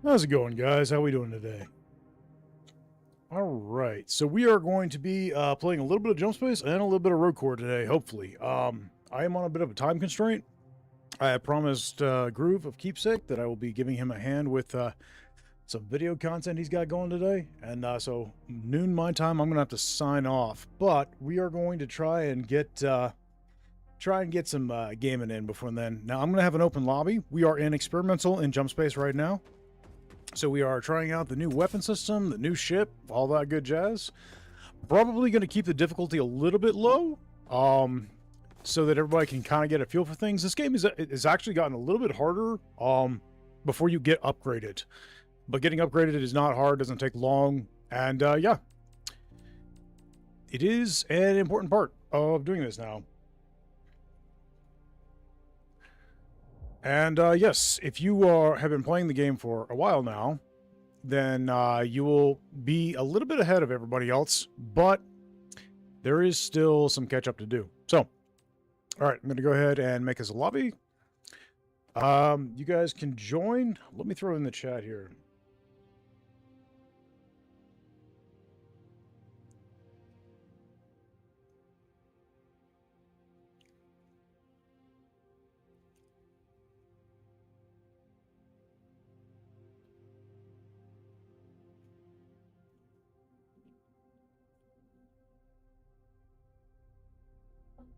How's it going, guys? How we doing today? All right, so we are going to be playing a little bit of Jump Space and a little bit of Road Core today, hopefully. I am on a bit of a time constraint. I have promised Groove of Keepsake that I will be giving him a hand with some video content he's got going today. And so noon my time, I'm going to have to sign off. But we are going to try and get some gaming in before then. Now, I'm going to have an open lobby. We are in experimental in Jump Space right now. So we are trying out the new weapon system, the new ship, all that good jazz. Probably going to keep the difficulty a little bit low, so that everybody can kind of get a feel for things. This game is actually gotten a little bit harder before you get upgraded. But getting upgraded is not hard, doesn't take long, and yeah. It is an important part of doing this now. And yes, if you have been playing the game for a while now, then you will be a little bit ahead of everybody else, but there is still some catch up to do. So, all right, I'm going to go ahead and make us a lobby. You guys can join. Let me throw in the chat here.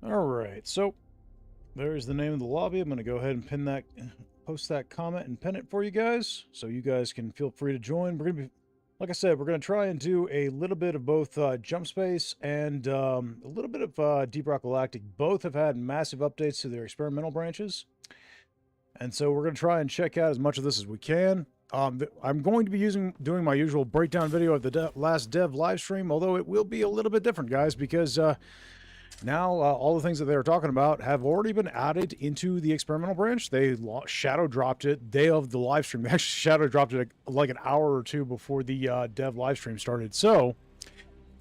All right, so there's the name of the lobby. I'm going to go ahead and pin that, post that comment and pin it for you guys, so you guys can feel free to join. We're going to be, like I said, we're going to try and do a little bit of both Jump Space and a little bit of Deep Rock Galactic. Both have had massive updates to their experimental branches, and so we're going to try and check out as much of this as we can. I'm going to be doing my usual breakdown video of the last dev live stream, although it will be a little bit different, guys, because now, all the things that they were talking about have already been added into the experimental branch. They shadow dropped it day of the live stream. They actually shadow dropped it like an hour or two before the dev live stream started. So,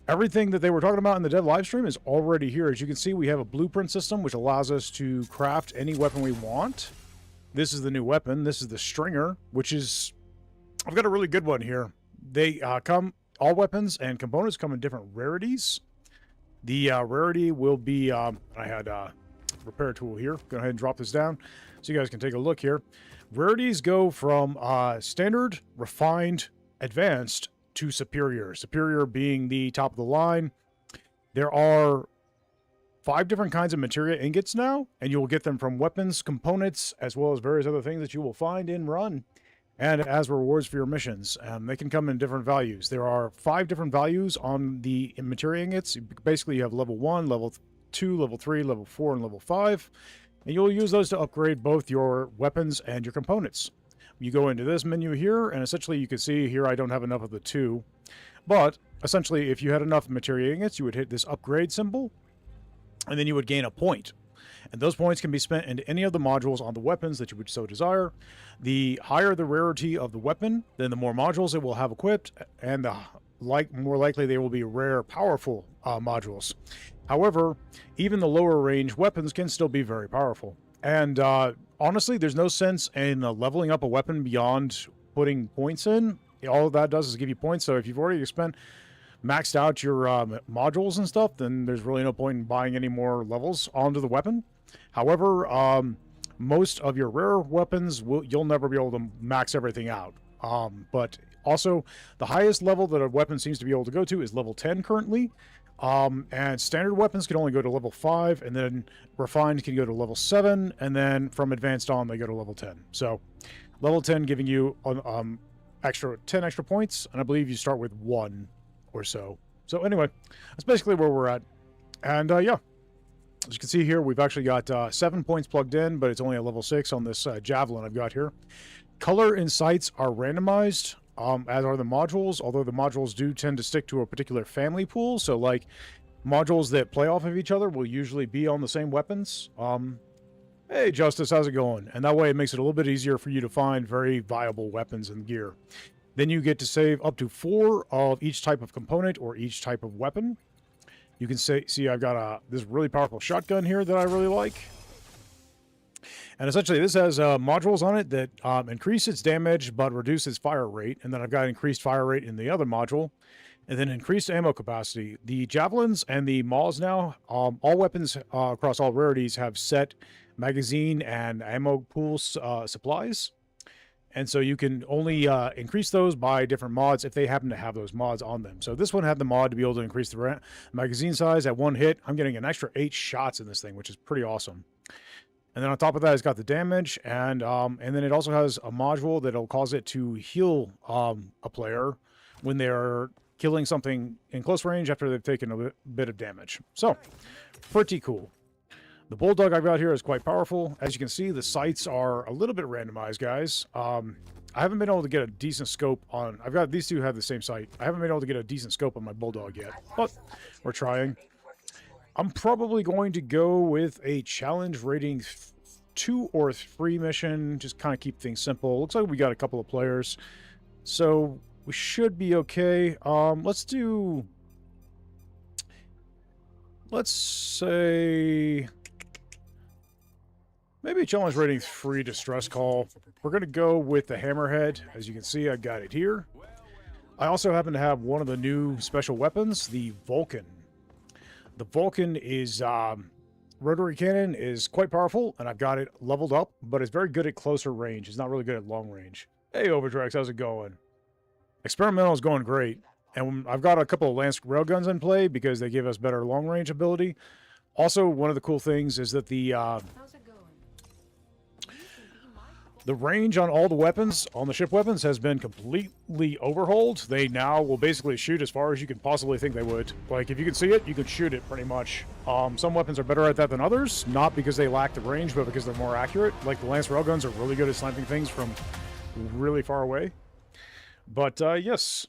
everything that they were talking about in the dev live stream is already here. As you can see, we have a blueprint system, which allows us to craft any weapon we want. This is the new weapon. This is the Stringer, which is... I've got a really good one here. They all weapons and components come in different rarities. The rarity will be, I had a repair tool here. Go ahead and drop this down so you guys can take a look here. Rarities go from standard, refined, advanced to superior. Superior being the top of the line. There are 5 different kinds of materia ingots now, and you will get them from weapons, components, as well as various other things that you will find in Run. And as rewards for your missions. They can come in different values. There are 5 different values on the materia ingots. Basically, you have level 1, level 2, level 3, level 4, and level 5. And you'll use those to upgrade both your weapons and your components. You go into this menu here, and essentially you can see here I don't have enough of the 2. But essentially, if you had enough materia ingots, you would hit this upgrade symbol, and then you would gain a point. And those points can be spent into any of the modules on the weapons that you would so desire. The higher the rarity of the weapon, then the more modules it will have equipped, and the more likely they will be rare, powerful modules. However, even the lower range weapons can still be very powerful. And honestly, there's no sense in leveling up a weapon beyond putting points in. All that does is give you points. So if you've already maxed out your modules and stuff, then there's really no point in buying any more levels onto the weapon. However, most of your rare weapons, you'll never be able to max everything out. But also, the highest level that a weapon seems to be able to go to is level 10 currently. And standard weapons can only go to level 5, and then refined can go to level 7, and then from advanced on, they go to level 10. So, level 10 giving you 10 extra points, and I believe you start with 1 or so. So anyway, that's basically where we're at. And yeah, as you can see here, we've actually got 7 points plugged in, but it's only a level 6 on this javelin I've got here. Color and sights are randomized, as are the modules, although the modules do tend to stick to a particular family pool. So like modules that play off of each other will usually be on the same weapons. Hey Justice, how's it going? And that way it makes it a little bit easier for you to find very viable weapons and gear. Then you get to save up to 4 of each type of component or each type of weapon. You can see I've got this really powerful shotgun here that I really like. And essentially, this has modules on it that increase its damage but reduce its fire rate. And then I've got increased fire rate in the other module. And then increased ammo capacity. The javelins and the maws now, all weapons across all rarities have set magazine and ammo pools supplies. And so you can only increase those by different mods if they happen to have those mods on them. So this one had the mod to be able to increase the magazine size at one hit. I'm getting an extra 8 shots in this thing, which is pretty awesome. And then on top of that, it's got the damage, and then it also has a module that'll cause it to heal a player when they're killing something in close range after they've taken a bit of damage. So, pretty cool. The Bulldog I've got here is quite powerful. As you can see, the sights are a little bit randomized, guys. I haven't been able to get a decent scope on... these two have the same sight. I haven't been able to get a decent scope on my Bulldog yet, but we're trying. I'm probably going to go with a challenge rating 2 or 3 mission, just kind of keep things simple. Looks like we got a couple of players, so we should be okay. Let's say maybe challenge rating 3 distress call. We're going to go with the Hammerhead. As you can see, I've got it here. I also happen to have one of the new special weapons, the Vulcan. The Vulcan is rotary cannon is quite powerful, and I've got it leveled up, but it's very good at closer range. It's not really good at long range. Hey, Overdrex, how's it going? Experimental is going great, and I've got a couple of Lance railguns in play because they give us better long-range ability. Also, one of the cool things is that the range on all the weapons, on the ship weapons, has been completely overhauled. They now will basically shoot as far as you can possibly think they would. Like, if you can see it, you can shoot it pretty much. Some weapons are better at that than others, not because they lack the range, but because they're more accurate. Like, the Lance railguns are really good at sniping things from really far away. But, yes,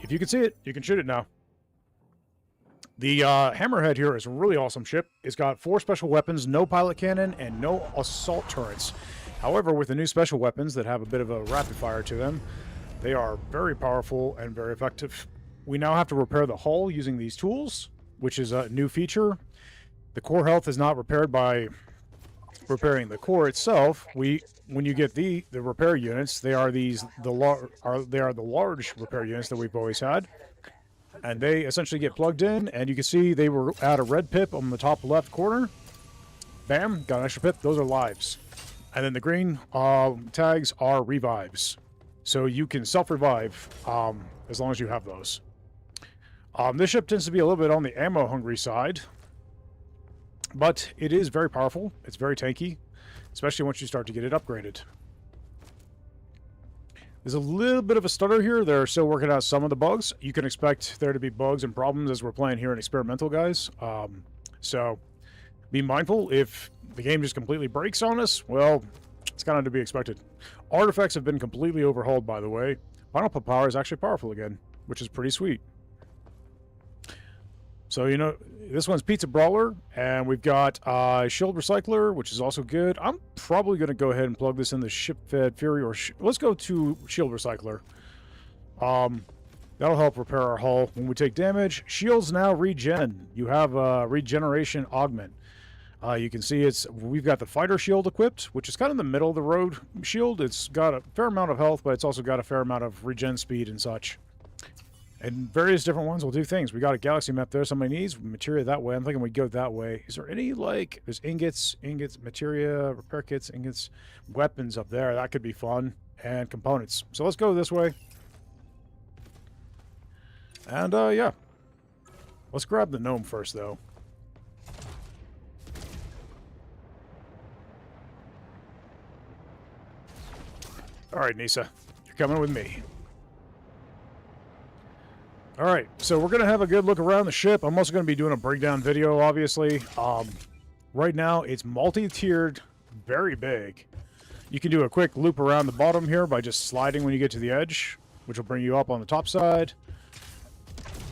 if you can see it, you can shoot it now. The Hammerhead here is a really awesome ship. It's got 4 special weapons, no pilot cannon, and no assault turrets. However, with the new special weapons that have a bit of a rapid fire to them, they are very powerful and very effective. We now have to repair the hull using these tools, which is a new feature. The core health is not repaired by repairing the core itself. When you get the repair units, they are the large repair units that we've always had, and they essentially get plugged in. And you can see they were at a red pip on the top left corner. Bam, got an extra pip. Those are lives, and then the green tags are revives. So you can self-revive as long as you have those. This ship tends to be a little bit on the ammo-hungry side, but it is very powerful. It's very tanky, especially once you start to get it upgraded. There's a little bit of a stutter here. They're still working out some of the bugs. You can expect there to be bugs and problems as we're playing here in Experimental, guys. So be mindful. If the game just completely breaks on us, well, it's kind of to be expected. Artifacts have been completely overhauled, by the way. Pineapple Power is actually powerful again, which is pretty sweet. So, you know, this one's Pizza Brawler, and we've got Shield Recycler, which is also good. I'm probably going to go ahead and plug this in the Ship-Fed Fury, or let's go to Shield Recycler. That'll help repair our hull when we take damage. Shields now regen. You have regeneration augment. You can see we've got the fighter shield equipped, which is kind of the middle of the road shield. It's got a fair amount of health, but it's also got a fair amount of regen speed and such. And various different ones will do things. We got a galaxy map there. Somebody needs materia that way. I'm thinking we go that way. Is there any, like, there's ingots, materia, repair kits, ingots, weapons up there. That could be fun. And components. So let's go this way. And, yeah. Let's grab the gnome first, though. All right, Nisa. You're coming with me. All right, so we're going to have a good look around the ship. I'm also going to be doing a breakdown video, obviously. Right now, it's multi-tiered, very big. You can do a quick loop around the bottom here by just sliding when you get to the edge, which will bring you up on the top side.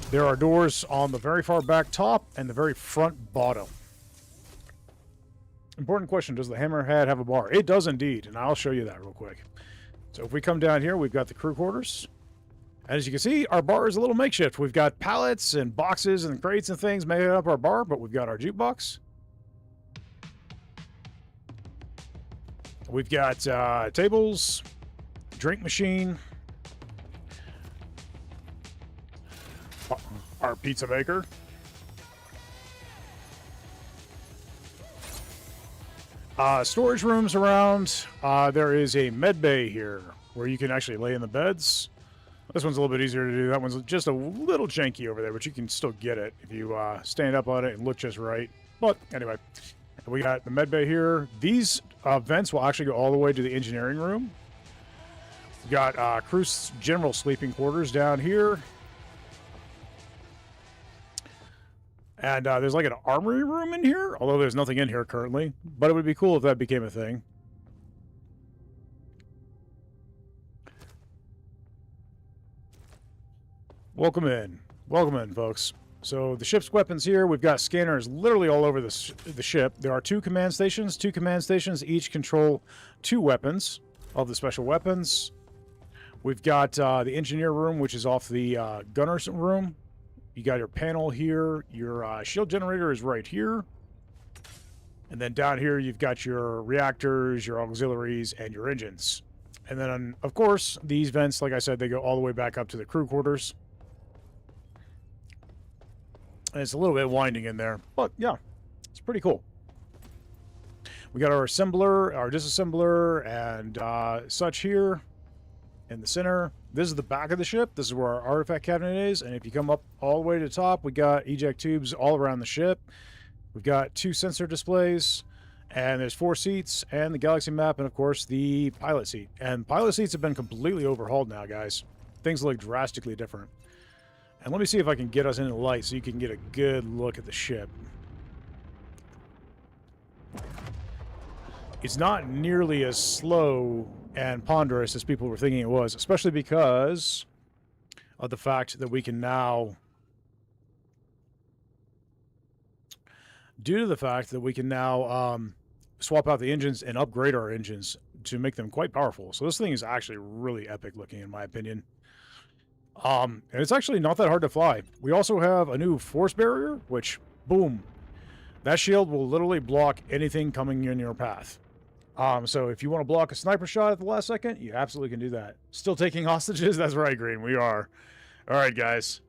There are doors on the very far back top and the very front bottom. Important question, does the Hammerhead have a bar? It does indeed, and I'll show you that real quick. So if we come down here, we've got the crew quarters. As you can see, our bar is a little makeshift. We've got pallets and boxes and crates and things making up our bar, but we've got our jukebox. We've got tables, drink machine, our pizza maker, storage rooms around. There is a med bay here where you can actually lay in the beds. This one's a little bit easier to do. That one's just a little janky over there, but you can still get it if you stand up on it and look just right. But anyway, we got the med bay here. These vents will actually go all the way to the engineering room. We got crew general sleeping quarters down here. And there's like an armory room in here, although there's nothing in here currently. But it would be cool if that became a thing. Welcome in, folks. So the ship's weapons here. We've got scanners literally all over the ship. There are two command stations. Two command stations each control 2 weapons of the special weapons. We've got the engineer room, which is off the gunner's room. You got your panel here. Your shield generator is right here. And then down here, you've got your reactors, your auxiliaries, and your engines. And then, of course, these vents, like I said, they go all the way back up to the crew quarters. And it's a little bit winding in there, but yeah, it's pretty cool. We got our assembler, our disassembler, and such here in the center. This is the back of the ship. This is where our artifact cabinet is. And if you come up all the way to the top, we got eject tubes all around the ship. We've got 2 sensor displays, and there's 4 seats, and the galaxy map, and of course the pilot seat. And pilot seats have been completely overhauled now, guys. Things look drastically different. And let me see if I can get us into the light so you can get a good look at the ship. It's not nearly as slow and ponderous as people were thinking it was, especially because of the fact that we can now... Due to the fact that we can now swap out the engines and upgrade our engines to make them quite powerful. So this thing is actually really epic looking, in my opinion. And it's actually not that hard to fly. We also have a new force barrier, which, boom, that shield will literally block anything coming in your path. So if you want to block a sniper shot at the last second, you absolutely can do that. Still taking hostages? That's right, Green, we are. All right, guys.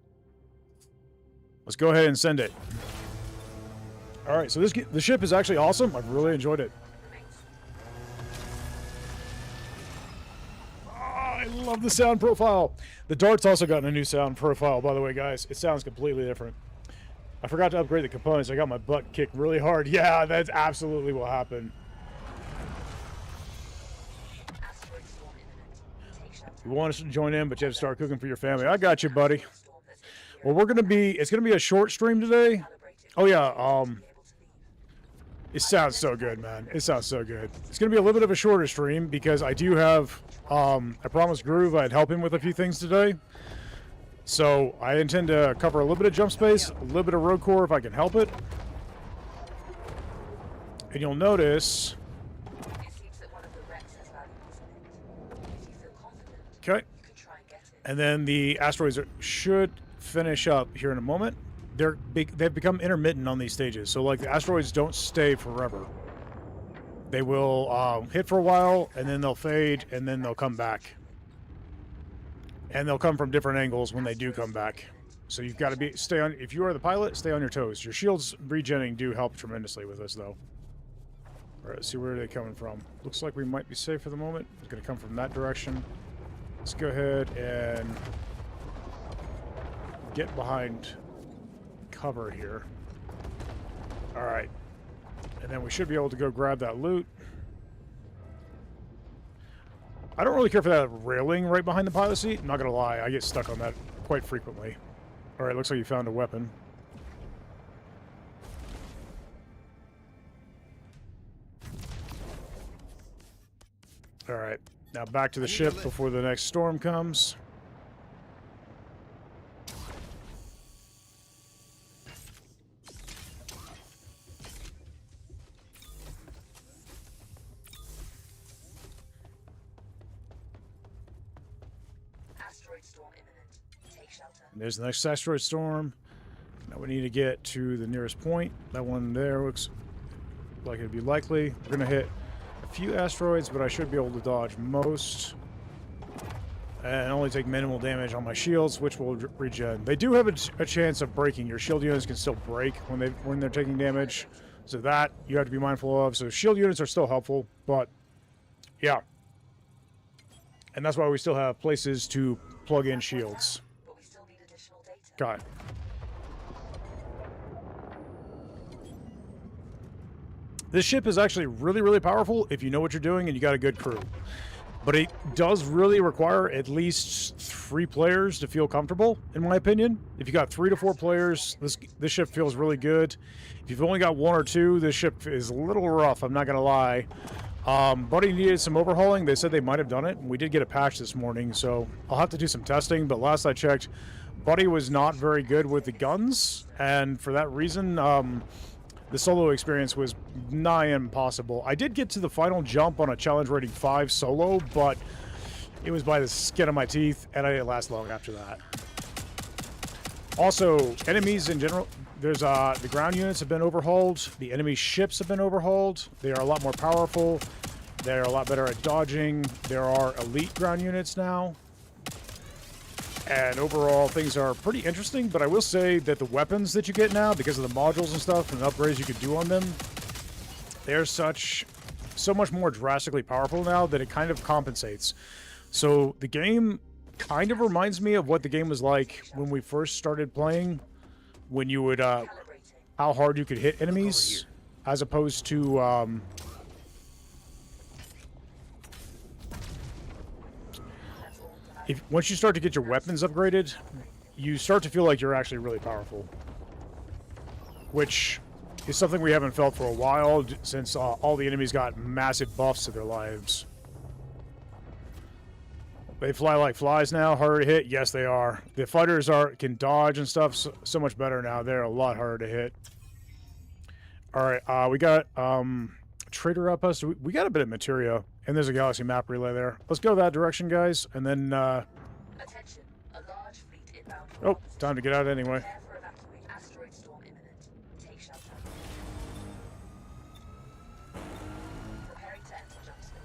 Let's go ahead and send it. All right, so the ship is actually awesome. I've really enjoyed it. I love the sound profile. The Dart's also gotten a new sound profile, by the way, guys. It sounds completely different. I forgot to upgrade the components. I got my butt kicked really hard. Yeah, that's absolutely what happened. You want us to join in, but you have to start cooking for your family. I got you, buddy. Well, it's going to be a short stream today. Oh, yeah, it sounds so good, man. It sounds so good. It's going to be a little bit of a shorter stream because I do have, I promised Groove I'd help him with a few things today. So I intend to cover a little bit of jump space, a little bit of road core if I can help it. And you'll notice... Okay. And then the asteroids should finish up here in a moment. They've become intermittent on these stages. So, like, the asteroids don't stay forever. They will hit for a while, and then they'll fade, and then they'll come back. And they'll come from different angles when they do come back. So you've got to stay on... If you are the pilot, stay on your toes. Your shields regenning do help tremendously with this, though. All right, let's see where they're coming from. Looks like we might be safe for the moment. It's going to come from that direction. Let's go ahead and get behind cover here. All right. And then we should be able to go grab that loot. I don't really care for that railing right behind the pilot seat. I'm not going to lie. I get stuck on that quite frequently. All right, looks like you found a weapon. All right. Now back to the ship before the next storm comes. Asteroid storm imminent. Take shelter. And there's the next asteroid storm. Now we need to get to the nearest point. That one there looks like it'd be likely. We're going to hit a few asteroids, but I should be able to dodge most. And only take minimal damage on my shields, which will regen. They do have a chance of breaking. Your shield units can still break when they're taking damage. So that you have to be mindful of. So shield units are still helpful, but yeah. And that's why we still have places to plug in shields. But we still need additional data. Got it. This ship is actually really, really powerful if you know what you're doing and you got a good crew. But it does really require at least 3 players to feel comfortable, in my opinion. If you got 3 to 4 players, this ship feels really good. If you've only got 1 or 2, this ship is a little rough, I'm not going to lie. Buddy needed some overhauling. They said they might have done it, and we did get a patch this morning, so I'll have to do some testing. But last I checked, Buddy was not very good with the guns, and for that reason, the solo experience was nigh impossible. I did get to the final jump on a challenge rating 5 solo, but it was by the skin of my teeth, and I didn't last long after that. Also, enemies in general, there's the ground units have been overhauled. The enemy ships have been overhauled. They are a lot more powerful. They're a lot better at dodging. There are elite ground units now. And overall, things are pretty interesting, but I will say that the weapons that you get now, because of the modules and stuff and the upgrades you could do on them, they're so much more drastically powerful now that it kind of compensates. So the game kind of reminds me of what the game was like when we first started playing, when you would, how hard you could hit enemies, as opposed to, once you start to get your weapons upgraded, you start to feel like you're actually really powerful. Which is something we haven't felt for a while, since all the enemies got massive buffs to their lives. They fly like flies now, harder to hit? Yes, they are. The fighters can dodge and stuff so much better now. They're a lot harder to hit. Alright, we got Trader Outpost. We got a bit of materia. And there's a galaxy map relay there. Let's go that direction, guys, and then, Attention, a large fleet inbound. Oh, time to get out anyway. Prepare for evacuate. Asteroid storm imminent. Take shelter. Preparing to enter jump space.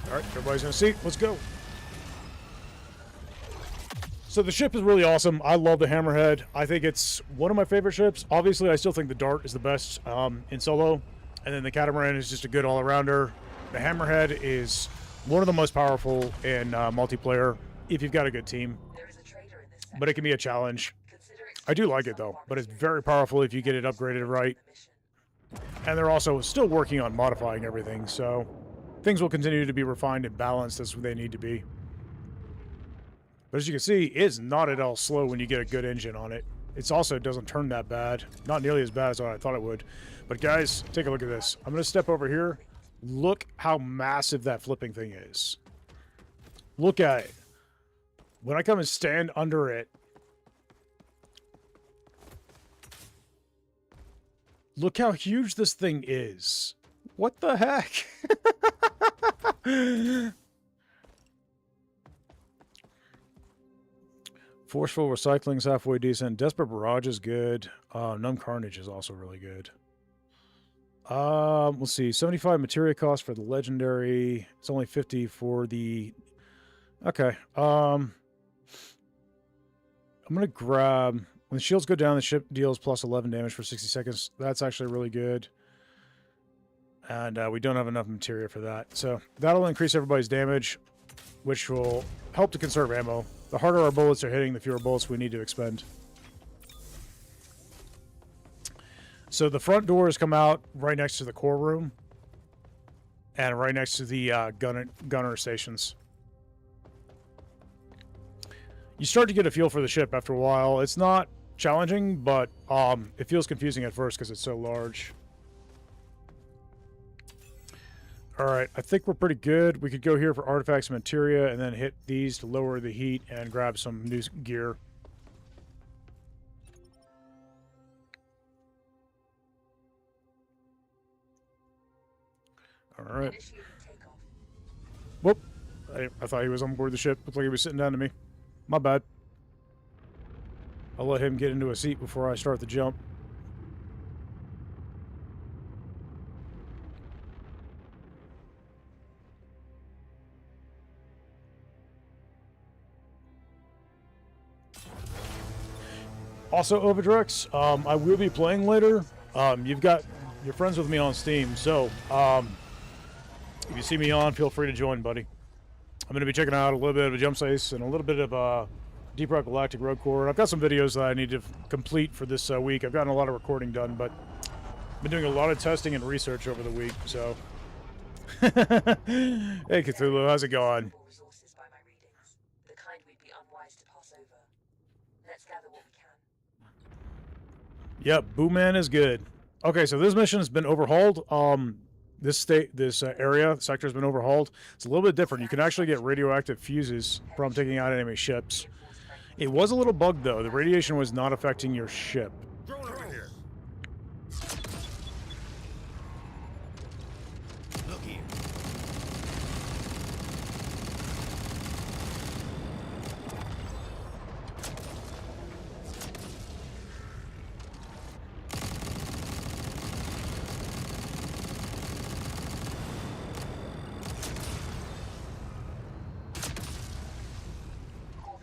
Alright, everybody's in a seat. Let's go. So the ship is really awesome. I love the Hammerhead. I think it's one of my favorite ships. Obviously, I still think the Dart is the best in solo. And then the Catamaran is just a good all-arounder. The Hammerhead is one of the most powerful in multiplayer, if you've got a good team. There is a trader in this But it can be a challenge. Consider I do like it, though. But it's very powerful if you get it upgraded right. And they're also still working on modifying everything, so things will continue to be refined and balanced as they need to be. But as you can see, it's not at all slow when you get a good engine on it. It also doesn't turn that bad. Not nearly as bad as I thought it would. But guys, take a look at this. I'm going to step over here. Look how massive that flipping thing is. Look at it. When I come and stand under it, look how huge this thing is. What the heck? Forceful Recycling is halfway decent. Desperate Barrage is good. Numb Carnage is also really good. Let's see. 75 materia cost for the legendary. It's only 50 for the... Okay. I'm going to grab... When the shields go down, the ship deals plus 11 damage for 60 seconds. That's actually really good. And we don't have enough materia for that. So that'll increase everybody's damage, which will help to conserve ammo. The harder our bullets are hitting, the fewer bullets we need to expend. So the front doors come out right next to the core room. And right next to the gunner stations. You start to get a feel for the ship after a while. It's not challenging, but it feels confusing at first because it's so large. Alright, I think we're pretty good. We could go here for artifacts and materia and then hit these to lower the heat and grab some new gear. Alright. Whoop. I thought he was on board the ship. Looked like he was sitting down to me. My bad. I'll let him get into a seat before I start the jump. Also, Overdrex, I will be playing later. You've got your friends with me on Steam, so if you see me on, feel free to join, buddy. I'm going to be checking out a little bit of a jump space and a little bit of Deep Rock Galactic Road Core. I've got some videos that I need to complete for this week. I've gotten a lot of recording done, but I've been doing a lot of testing and research over the week, so... Hey, Cthulhu, how's it going? Resources by my readings, the kind we'd be unwise to pass over. Let's gather what we can. Yep, Booman is good. Okay, so this mission has been overhauled. This area, sector has been overhauled. It's a little bit different. You can actually get radioactive fuses from taking out enemy ships. It was a little bugged, though. The radiation was not affecting your ship. Drone over here. Look here.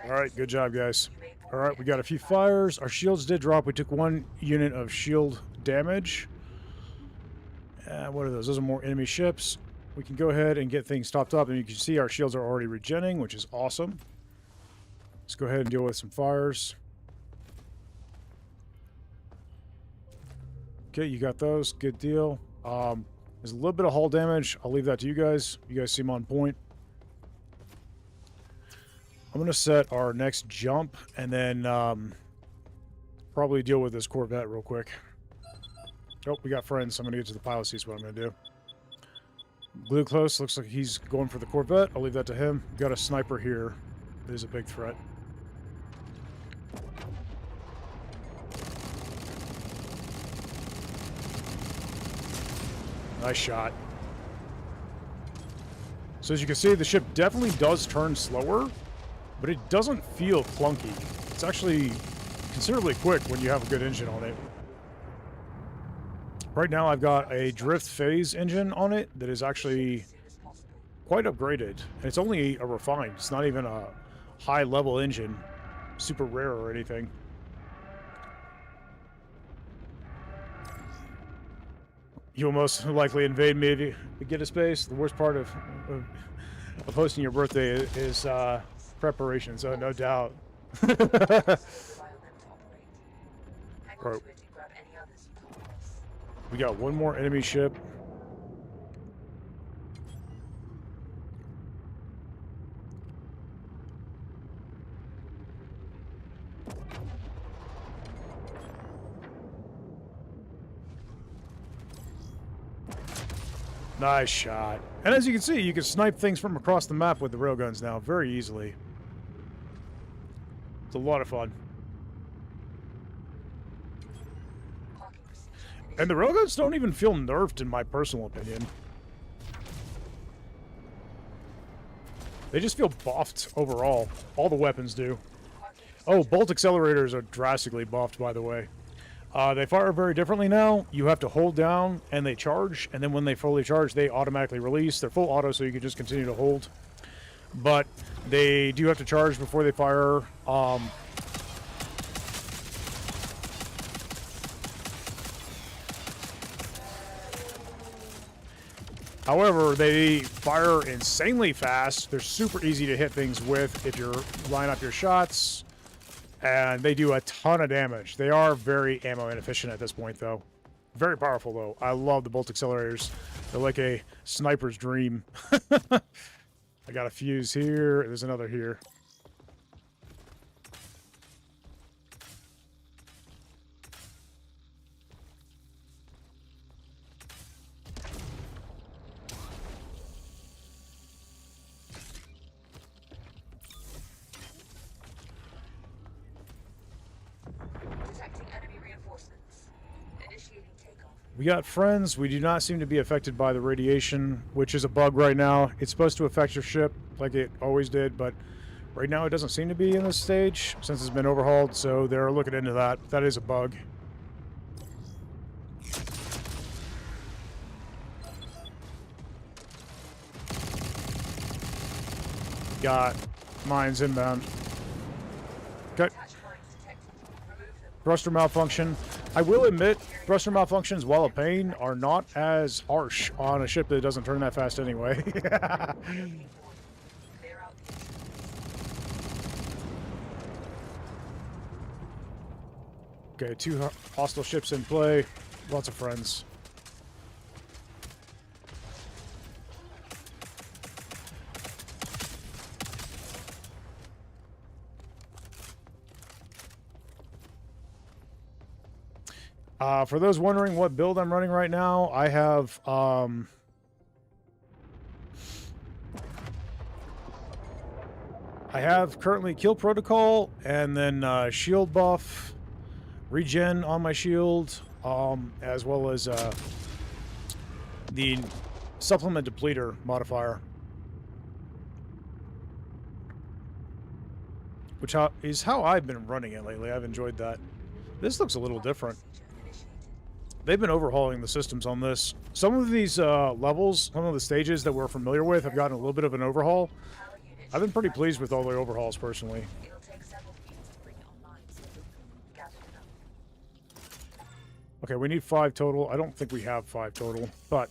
All right, good job, guys. All right, we got a few fires. Our shields did drop. We took 1 unit of shield damage. What are those? Those are more enemy ships. We can go ahead and get things topped up, and you can see our shields are already regenning, which is awesome. Let's go ahead and deal with some fires. Okay, you got those. Good deal. There's a little bit of hull damage. I'll leave that to you guys. You guys seem on point. I'm going to set our next jump and then probably deal with this Corvette real quick. Oh, we got friends. I'm going to get to the pilot seat is what I'm going to do. Glue close. Looks like he's going for the Corvette. I'll leave that to him. Got a sniper here. It is a big threat. Nice shot. So as you can see, the ship definitely does turn slower, but it doesn't feel clunky. It's actually considerably quick when you have a good engine on it. Right now I've got a drift phase engine on it that is actually quite upgraded. And it's only a refined. It's not even a high level engine, super rare or anything. You'll most likely invade me if you get a space. The worst part of hosting your birthday is preparation, so no doubt. Right. We got one more enemy ship. Nice shot. And as you can see, you can snipe things from across the map with the railguns now very easily. It's a lot of fun. And the railguns don't even feel nerfed in my personal opinion. They just feel buffed overall. All the weapons do. Oh, bolt accelerators are drastically buffed, by the way. They fire very differently now. You have to hold down and they charge, and then when they fully charge, they automatically release. They're full auto, so you can just continue to hold. But they do have to charge before they fire. However, they fire insanely fast. They're super easy to hit things with if you line up your shots. And they do a ton of damage. They are very ammo inefficient at this point, though. Very powerful, though. I love the bolt accelerators. They're like a sniper's dream. I got a fuse here. There's another here. We got friends. We do not seem to be affected by the radiation, which is a bug right now. It's supposed to affect your ship like it always did, but right now it doesn't seem to be in this stage since it's been overhauled, so they're looking into that. That is a bug. Got mines inbound. Okay. thruster malfunction. I will admit, thruster malfunctions, while a pain, are not as harsh on a ship that doesn't turn that fast anyway. Okay, 2 hostile ships in play. Lots of friends. For those wondering what build I'm running right now, I have currently kill protocol and then shield buff, regen on my shield, as well as the supplement depleter modifier, which is how I've been running it lately. I've enjoyed that. This looks a little different. They've been overhauling the systems on this. Some of these levels, some of the stages that we're familiar with have gotten a little bit of an overhaul. I've been pretty pleased with all the overhauls, personally. Okay, we need 5 total. I don't think we have 5 total, but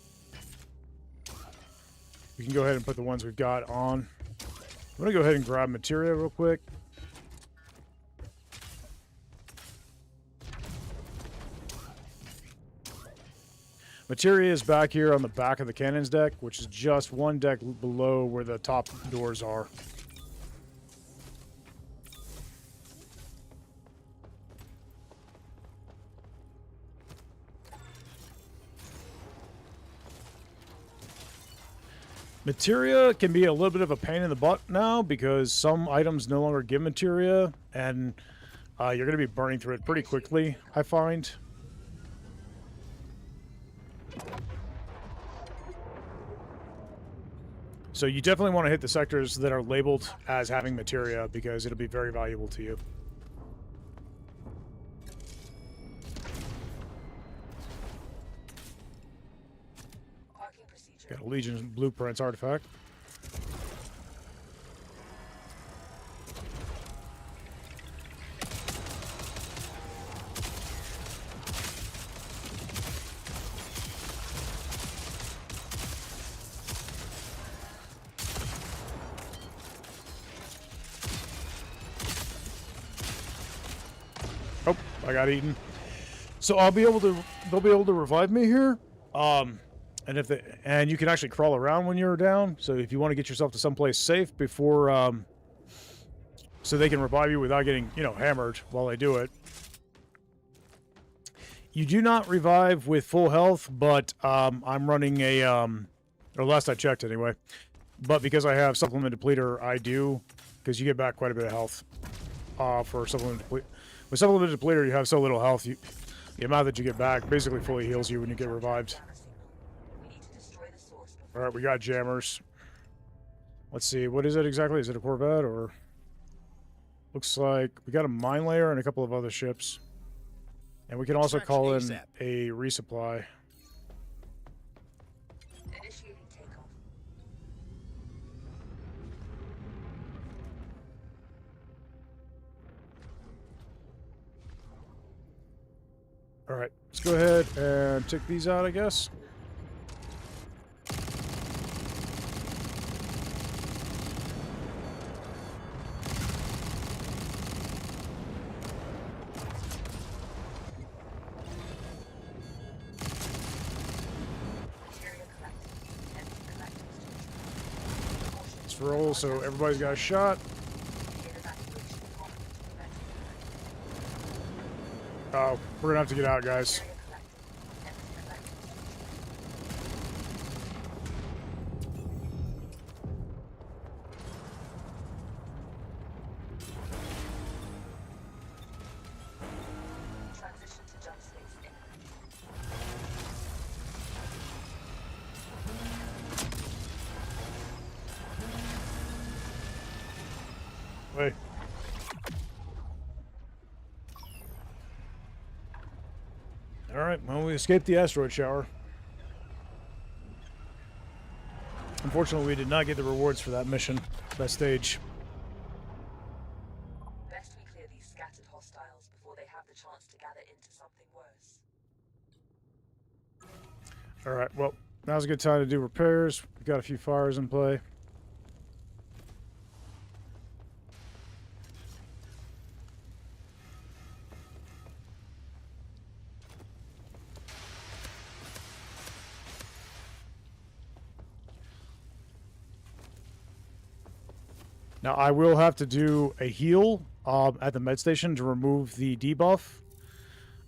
we can go ahead and put the ones we've got on. I'm going to go ahead and grab materia real quick. Materia is back here on the back of the cannons deck, which is just one deck below where the top doors are. Materia can be a little bit of a pain in the butt now because some items no longer give materia, and you're going to be burning through it pretty quickly, I find. So you definitely want to hit the sectors that are labeled as having materia because it'll be very valuable to you. Got a Legion Blueprints artifact. Oh, I got eaten. So they'll be able to revive me here. And you can actually crawl around when you're down. So if you want to get yourself to someplace safe before, so they can revive you without getting, hammered while they do it. You do not revive with full health, but I'm running a, or last I checked anyway. But because I have supplement depleter, I do, because you get back quite a bit of health for supplement depleter. With supplement depleter, you have so little health, the amount that you get back basically fully heals you when you get revived. Alright, we got jammers. Let's see, what is it exactly? Is it a Corvette or... Looks like we got a mine layer and a couple of other ships. And we can also call in a resupply. Initiating takeoff. Alright, let's go ahead and take these out, I guess. Let's roll so everybody's got a shot. Oh, we're gonna have to get out, guys. Transition to jump space imminent. Wait. Alright, well, we escaped the asteroid shower. Unfortunately, we did not get the rewards for that mission, that stage. Best we clear these scattered hostiles before they have the chance to into something worse. All right, well, now's a good time to do repairs. We've got a few fires in play. Now, I will have to do a heal at the med station to remove the debuff.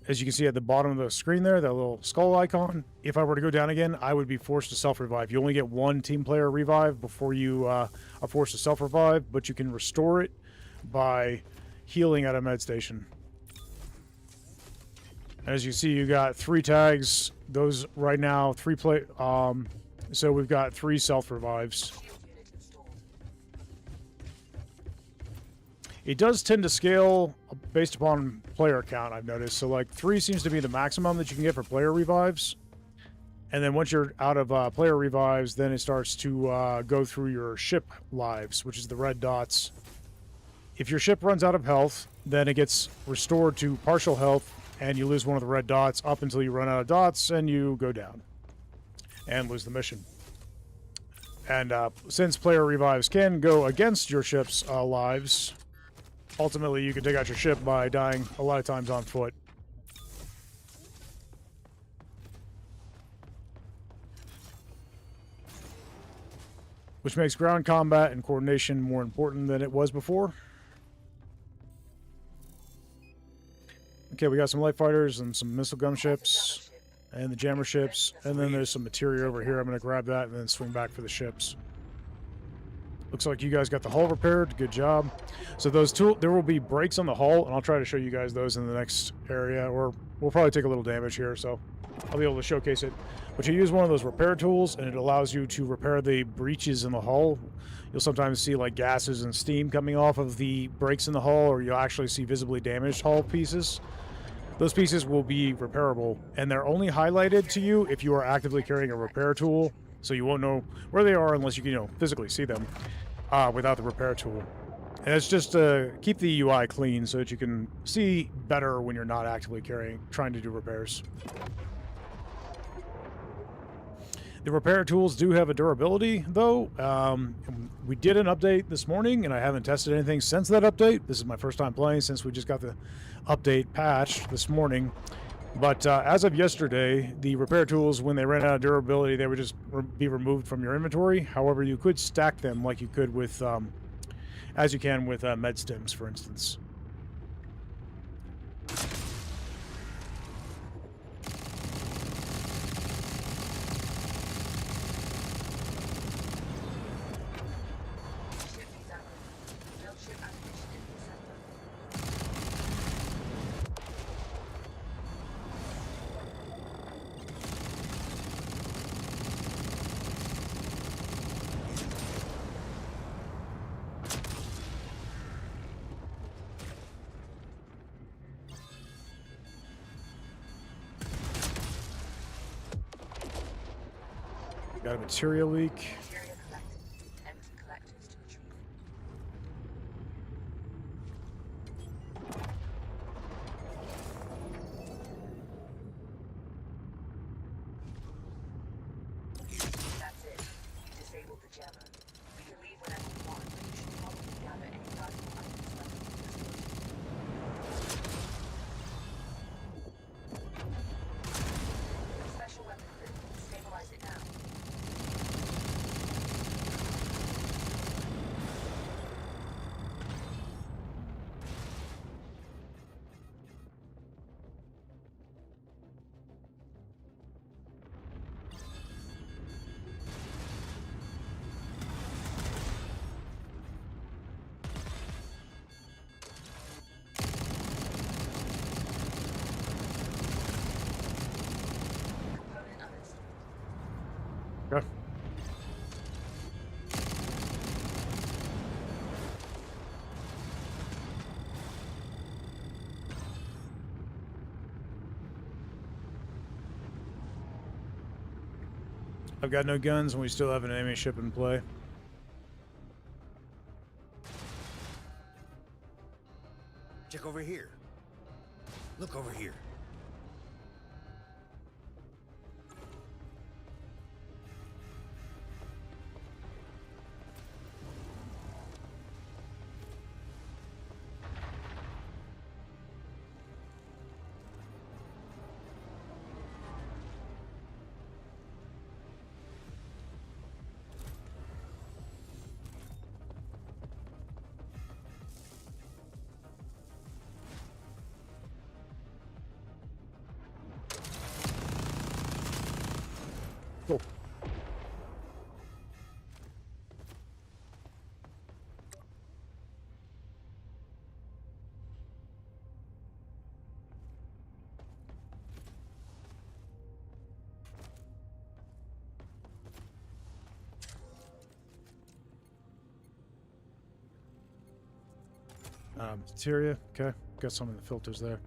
As you can see at the bottom of the screen there, that little skull icon. If I were to go down again, I would be forced to self-revive. You only get one team player revive before you are forced to self-revive, but you can restore it by healing at a med station. As you see, you got 3 tags. Those right now, so we've got 3 self-revives. It does tend to scale based upon player count, I've noticed. So, like, 3 seems to be the maximum that you can get for player revives. And then once you're out of player revives, then it starts to go through your ship lives, which is the red dots. If your ship runs out of health, then it gets restored to partial health, and you lose one of the red dots up until you run out of dots, and you go down and lose the mission. And since player revives can go against your ship's lives, ultimately, you can take out your ship by dying a lot of times on foot. Which makes ground combat and coordination more important than it was before. Okay, we got some light fighters and some missile gun ships and the jammer ships. And then there's some materia over here. I'm going to grab that and then swing back for the ships. Looks like you guys got the hull repaired. Good job. So there will be breaks on the hull, and I'll try to show you guys those in the next area, or we'll probably take a little damage here, so I'll be able to showcase it. But you use one of those repair tools, and it allows you to repair the breaches in the hull. You'll sometimes see like gases and steam coming off of the breaks in the hull, or you'll actually see visibly damaged hull pieces. Those pieces will be repairable, and they're only highlighted to you if you are actively carrying a repair tool, so you won't know where they are unless you can, physically see them without the repair tool. And it's just to keep the UI clean so that you can see better when you're not actively trying to do repairs. The repair tools do have a durability, though. We did an update this morning, and I haven't tested anything since that update. This is my first time playing since we just got the update patched this morning. But as of yesterday, the repair tools, when they ran out of durability, they would just be removed from your inventory. However, you could stack them like you could with, as you can with med stims, for instance. Got a material leak. Material collected. Empty collectors to retrieve. That's it. You disabled the jammer. We can leave whenever we want, but you should probably gather any valuable items left in the facility. Special weapon group. Stabilize it now. Component uninstalled. Okay. I've got no guns, and we still have an enemy ship in play. Check over here. Look over here. Cool. Materia. Okay. Got some of the filters there.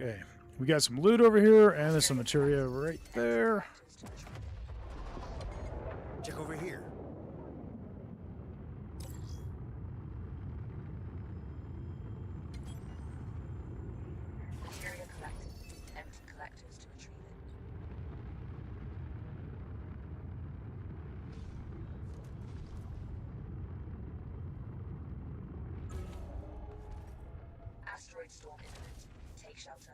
Okay, we got some loot over here, and there's some materia right there. Check over here. Materia collected. Empty collectors to retrieve it. Asteroid storm imminent. Take shelter.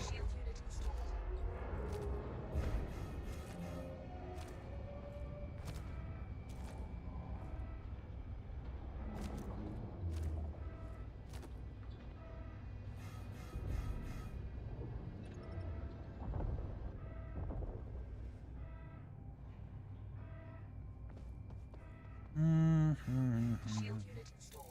Shield unit installed. Shield unit installed.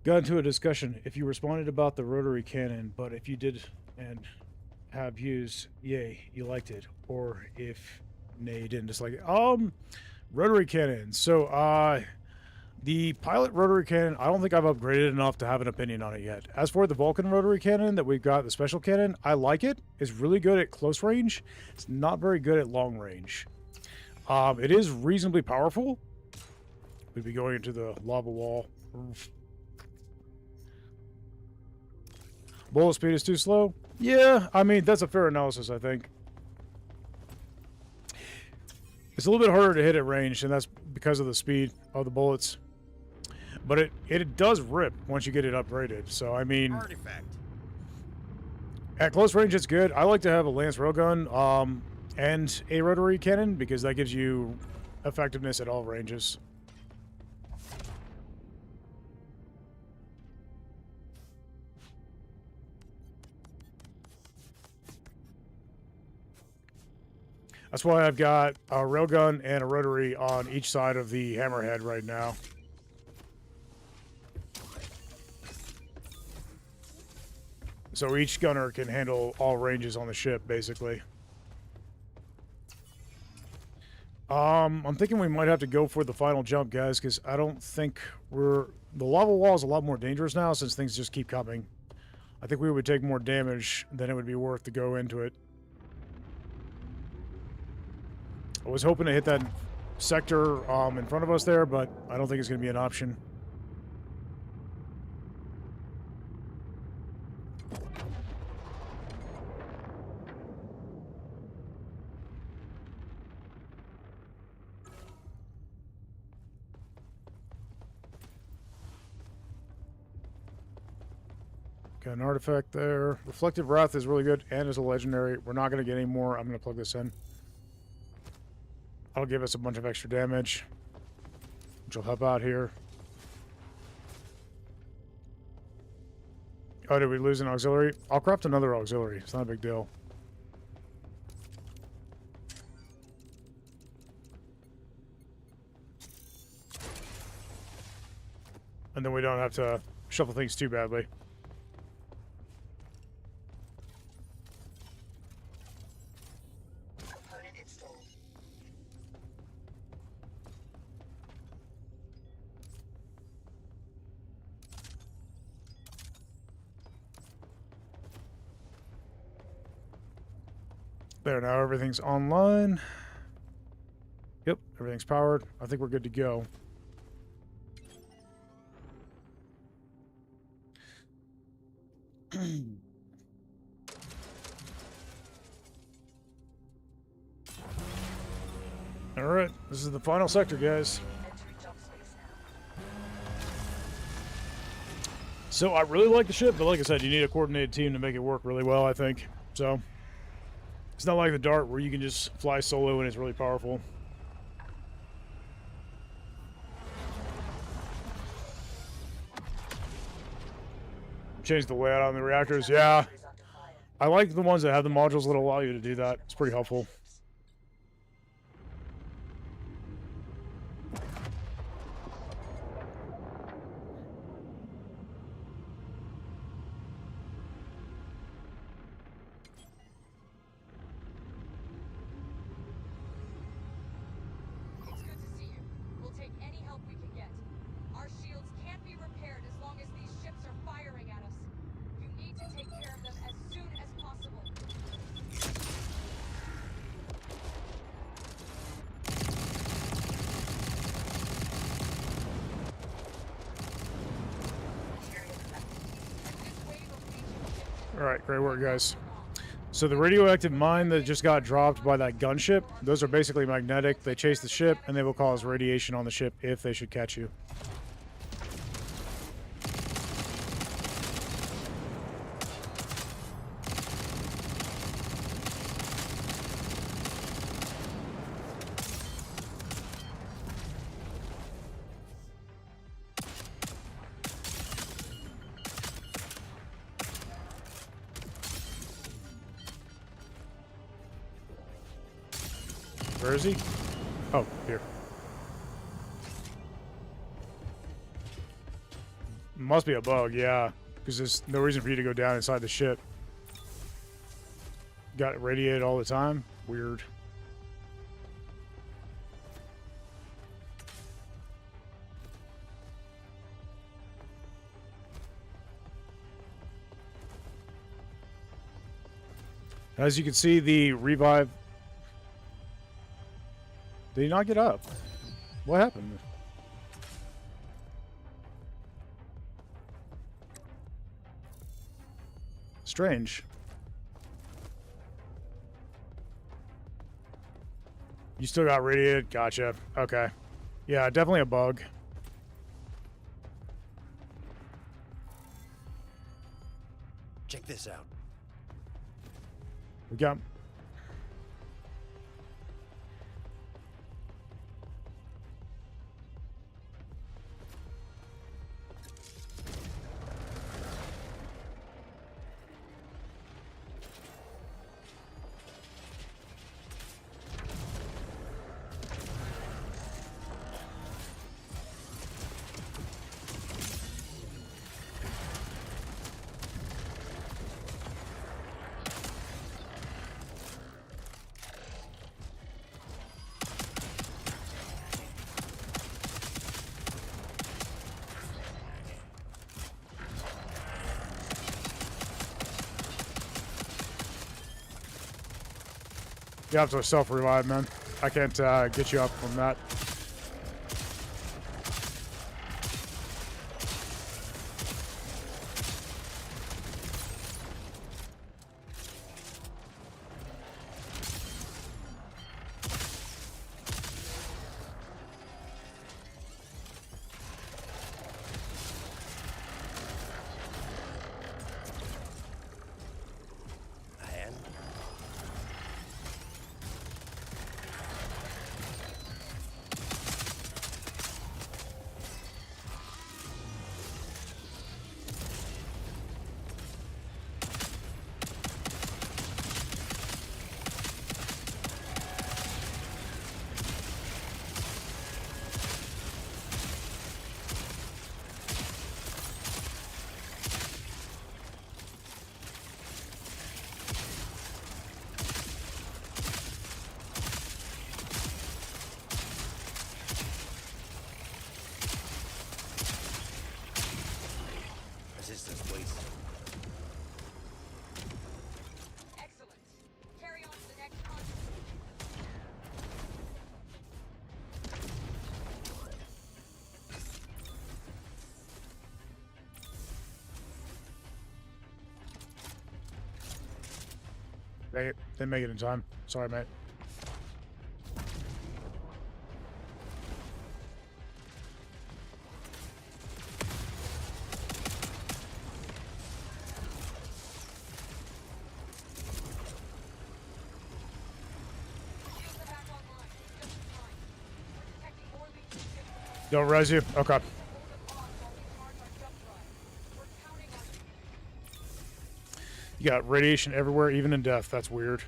Got into a discussion. If you responded about the rotary cannon, but if you did and have used, yay, you liked it, or if nay, you didn't dislike it. Rotary cannon. So, the pilot rotary cannon, I don't think I've upgraded enough to have an opinion on it yet. As for the Vulcan rotary cannon that we've got, the special cannon, I like it. It's really good at close range. It's not very good at long range. It is reasonably powerful. We'd be going into the lava wall. Bullet speed is too slow? Yeah, I mean, that's a fair analysis, I think. It's a little bit harder to hit at range, and that's because of the speed of the bullets. But it does rip once you get it upgraded. So, I mean... Artifact. At close range, it's good. I like to have a lance railgun and a rotary cannon, because that gives you effectiveness at all ranges. That's why I've got a railgun and a rotary on each side of the hammerhead right now. So each gunner can handle all ranges on the ship, basically. I'm thinking we might have to go for the final jump, guys, because I don't think we're... The lava wall is a lot more dangerous now since things just keep coming. I think we would take more damage than it would be worth to go into it. I was hoping to hit that sector in front of us there, but I don't think it's going to be an option. Got an artifact there. Reflective Wrath is really good and is a legendary. We're not going to get any more. I'm going to plug this in. That'll give us a bunch of extra damage, which will help out here. Oh, did we lose an auxiliary? I'll craft another auxiliary. It's not a big deal. And then we don't have to shuffle things too badly. Component installed. There, now everything's online. Yep, everything's powered. I think we're good to go. All right, this is the final sector, guys. Entering dock space now. So I really like the ship, but like I said, you need a coordinated team to make it work really well, I think. So it's not like the Dart where you can just fly solo and it's really powerful. Change the layout on the reactors. Yeah, Is under fire. I like the ones that have the modules that allow you to do that. It's pretty helpful. It's good to see you. We'll take any help we can get. Our shields can't be repaired as long as these ships are firing at us. You need to take care of them as soon as possible. Material collected. This wave of Legion ships All right, great work, guys. So the radioactive mine that just got dropped by that gunship, those are basically magnetic. They chase the ship, and they will cause radiation on the ship if they should catch you. Where is he? Oh, here. Must be a bug, yeah. Because there's no reason for you to go down inside the ship. Got it radiated all the time? Weird. As you can see, the revive... Did he not get up? What happened? Strange. You still got radiated? Gotcha. Okay. Yeah, definitely a bug. Check this out. We got... You have to self-revive, man. I can't get you up from that. A hand? Didn't make it in time. Sorry, mate. Shields are back online. Just in time. We're detecting more leaks in ships. Don't res you? Okay. Hold them off while we charge our jump drive. We're counting on you. You got radiation everywhere, even in death. That's weird.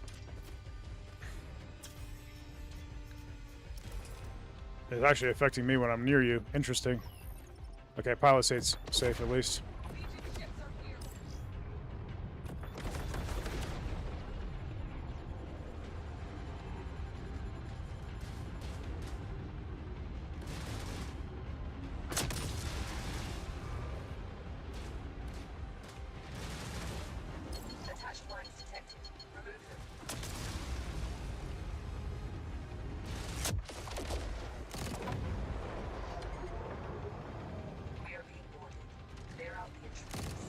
It's actually affecting me when I'm near you. Interesting. Okay, pilot state's safe at least. Legion ships are here. Attached lines detected. Remove them. We are being boarded. Clear out the entrances.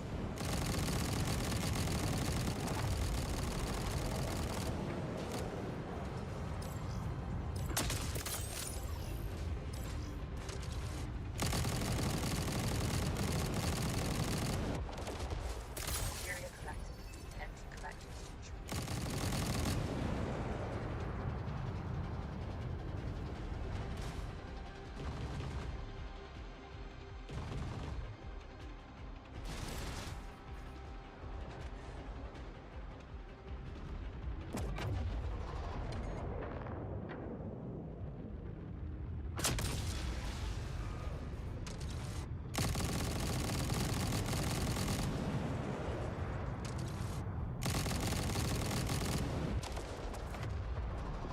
Area collected. Empty collectors to retreat.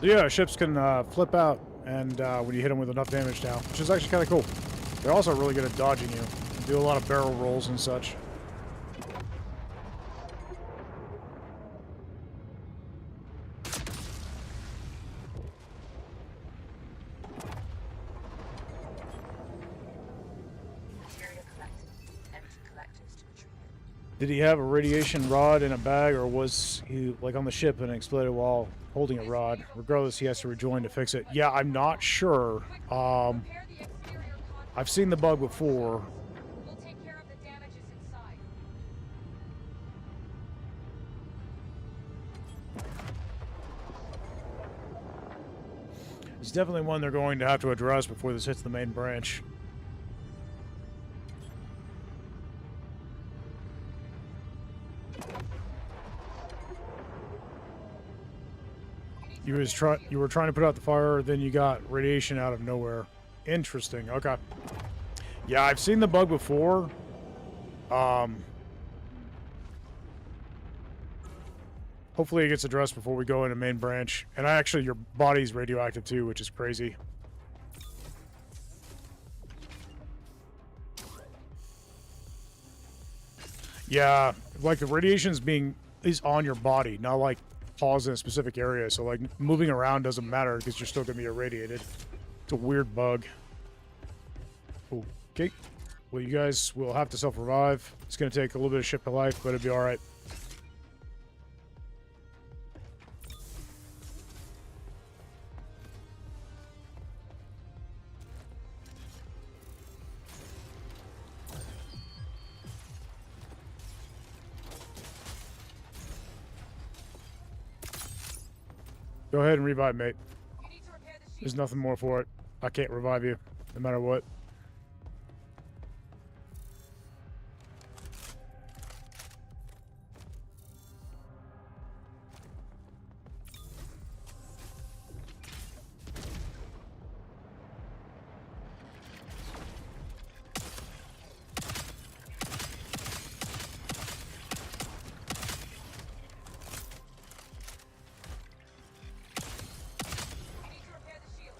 Yeah, ships can flip out and when you hit them with enough damage now, which is actually kind of cool. They're also really good at dodging you. Do a lot of barrel rolls and such. Area collected. Empty collectors to retreat. Did he have a radiation rod in a bag, or was he like on the ship and exploded while holding a rod? Regardless, he has to rejoin to fix it. Yeah, I'm not sure. Repair the exterior contact. I've seen the bug before. We'll take care of the damages inside. It's definitely one they're going to have to address before this hits the main branch. You were trying to put out the fire, then you got radiation out of nowhere. Interesting. Okay. Yeah, I've seen the bug before. Hopefully it gets addressed before we go into main branch. And actually, your body's radioactive too, which is crazy. Yeah, like the radiation's is on your body, not like paused in a specific area. So like moving around doesn't matter because you're still gonna be irradiated. It's a weird bug. Okay. Well, you guys will have to self-revive. It's gonna take a little bit of ship to life, but it'll be alright. Go ahead and revive, mate. You need to repair the shield. There's nothing more for it. I can't revive you, no matter what. You need to repair the shield.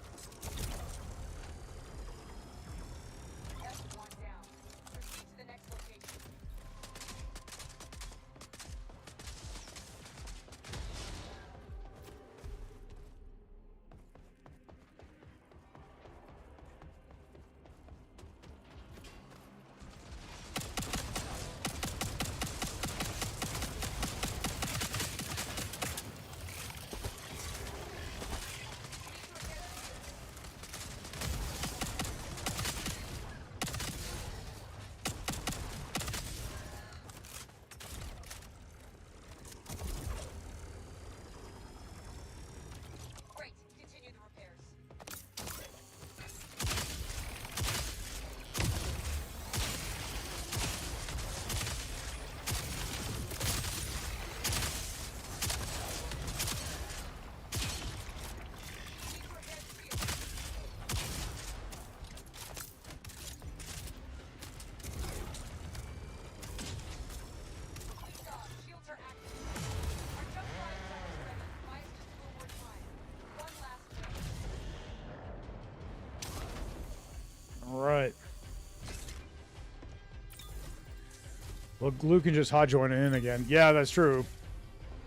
Well, Luke can just hot join in again. Yeah, that's true.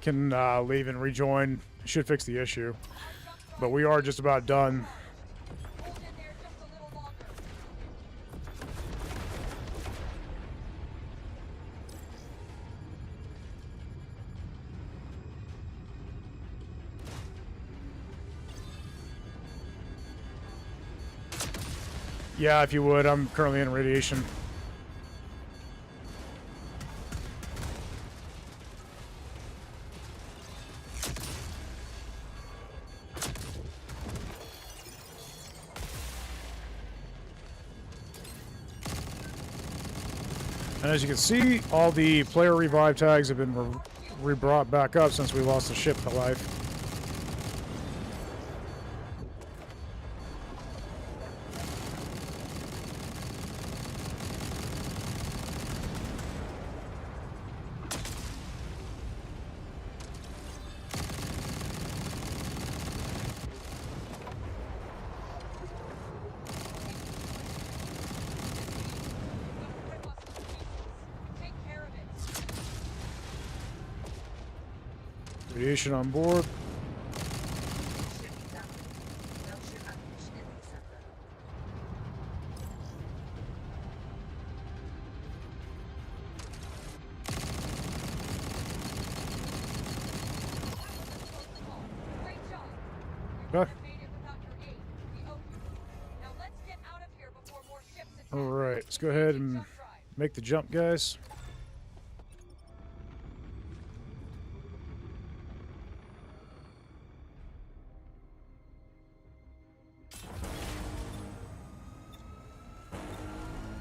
Can leave and rejoin. Should fix the issue. But we are just about done. Hold in there just a little longer. Yeah, if you would. I'm currently in radiation. And as you can see, all the player revive tags have been re-brought back up since we lost the ship to life. Take care of it. Radiation on board. Ship example. Battleship ammunition in the assembler. Great job. Okay. Made it without your aid. We owe you. Now let's get out of here before more ships attack. All right, let's go ahead and Jump drive. make the jump, guys.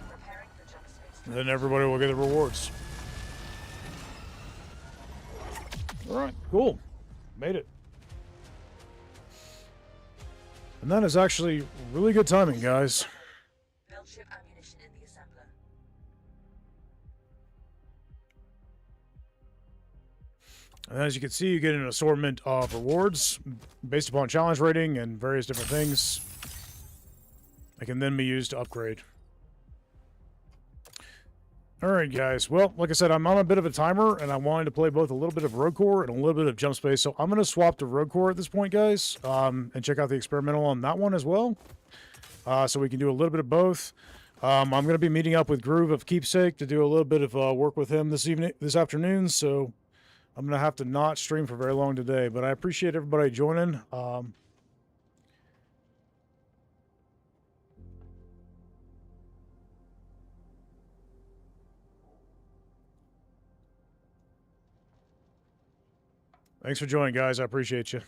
Preparing for jump space. And then everybody will get the rewards. All right, cool. Made it. And that is actually really good timing, guys. Battleship ammunition in the assembler. And as you can see, you get an assortment of rewards based upon challenge rating and various different things that can then be used to upgrade. Alright, guys. Well, like I said, I'm on a bit of a timer, and I wanted to play both a little bit of Road Core and a little bit of Jump Space, so I'm going to swap to Road Core at this point, guys, and check out the experimental on that one as well, so we can do a little bit of both. I'm going to be meeting up with Groove of Keepsake to do a little bit of work with him this afternoon, so I'm going to have to not stream for very long today, but I appreciate everybody joining. Thanks for joining, guys. I appreciate you.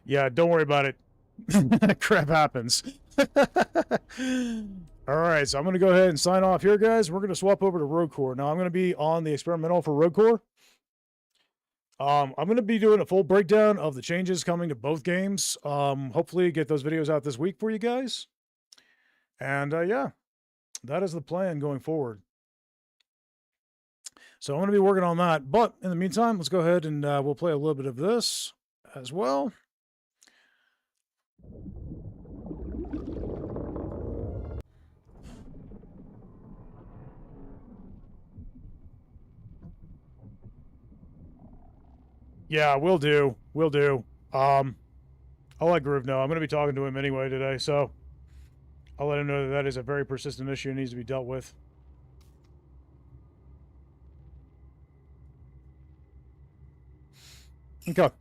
Yeah, don't worry about it. Crap happens. All right, so I'm going to go ahead and sign off here, guys. We're going to swap over to Road Core. Now, I'm going to be on the experimental for Road Core. I'm going to be doing a full breakdown of the changes coming to both games. Hopefully get those videos out this week for you guys. And yeah, that is the plan going forward. So I'm going to be working on that. But in the meantime, let's go ahead and we'll play a little bit of this as well. Yeah, will do. Will do. I'll let Groove know. I'm going to be talking to him anyway today, so I'll let him know that that is a very persistent issue and needs to be dealt with. Okay. Let's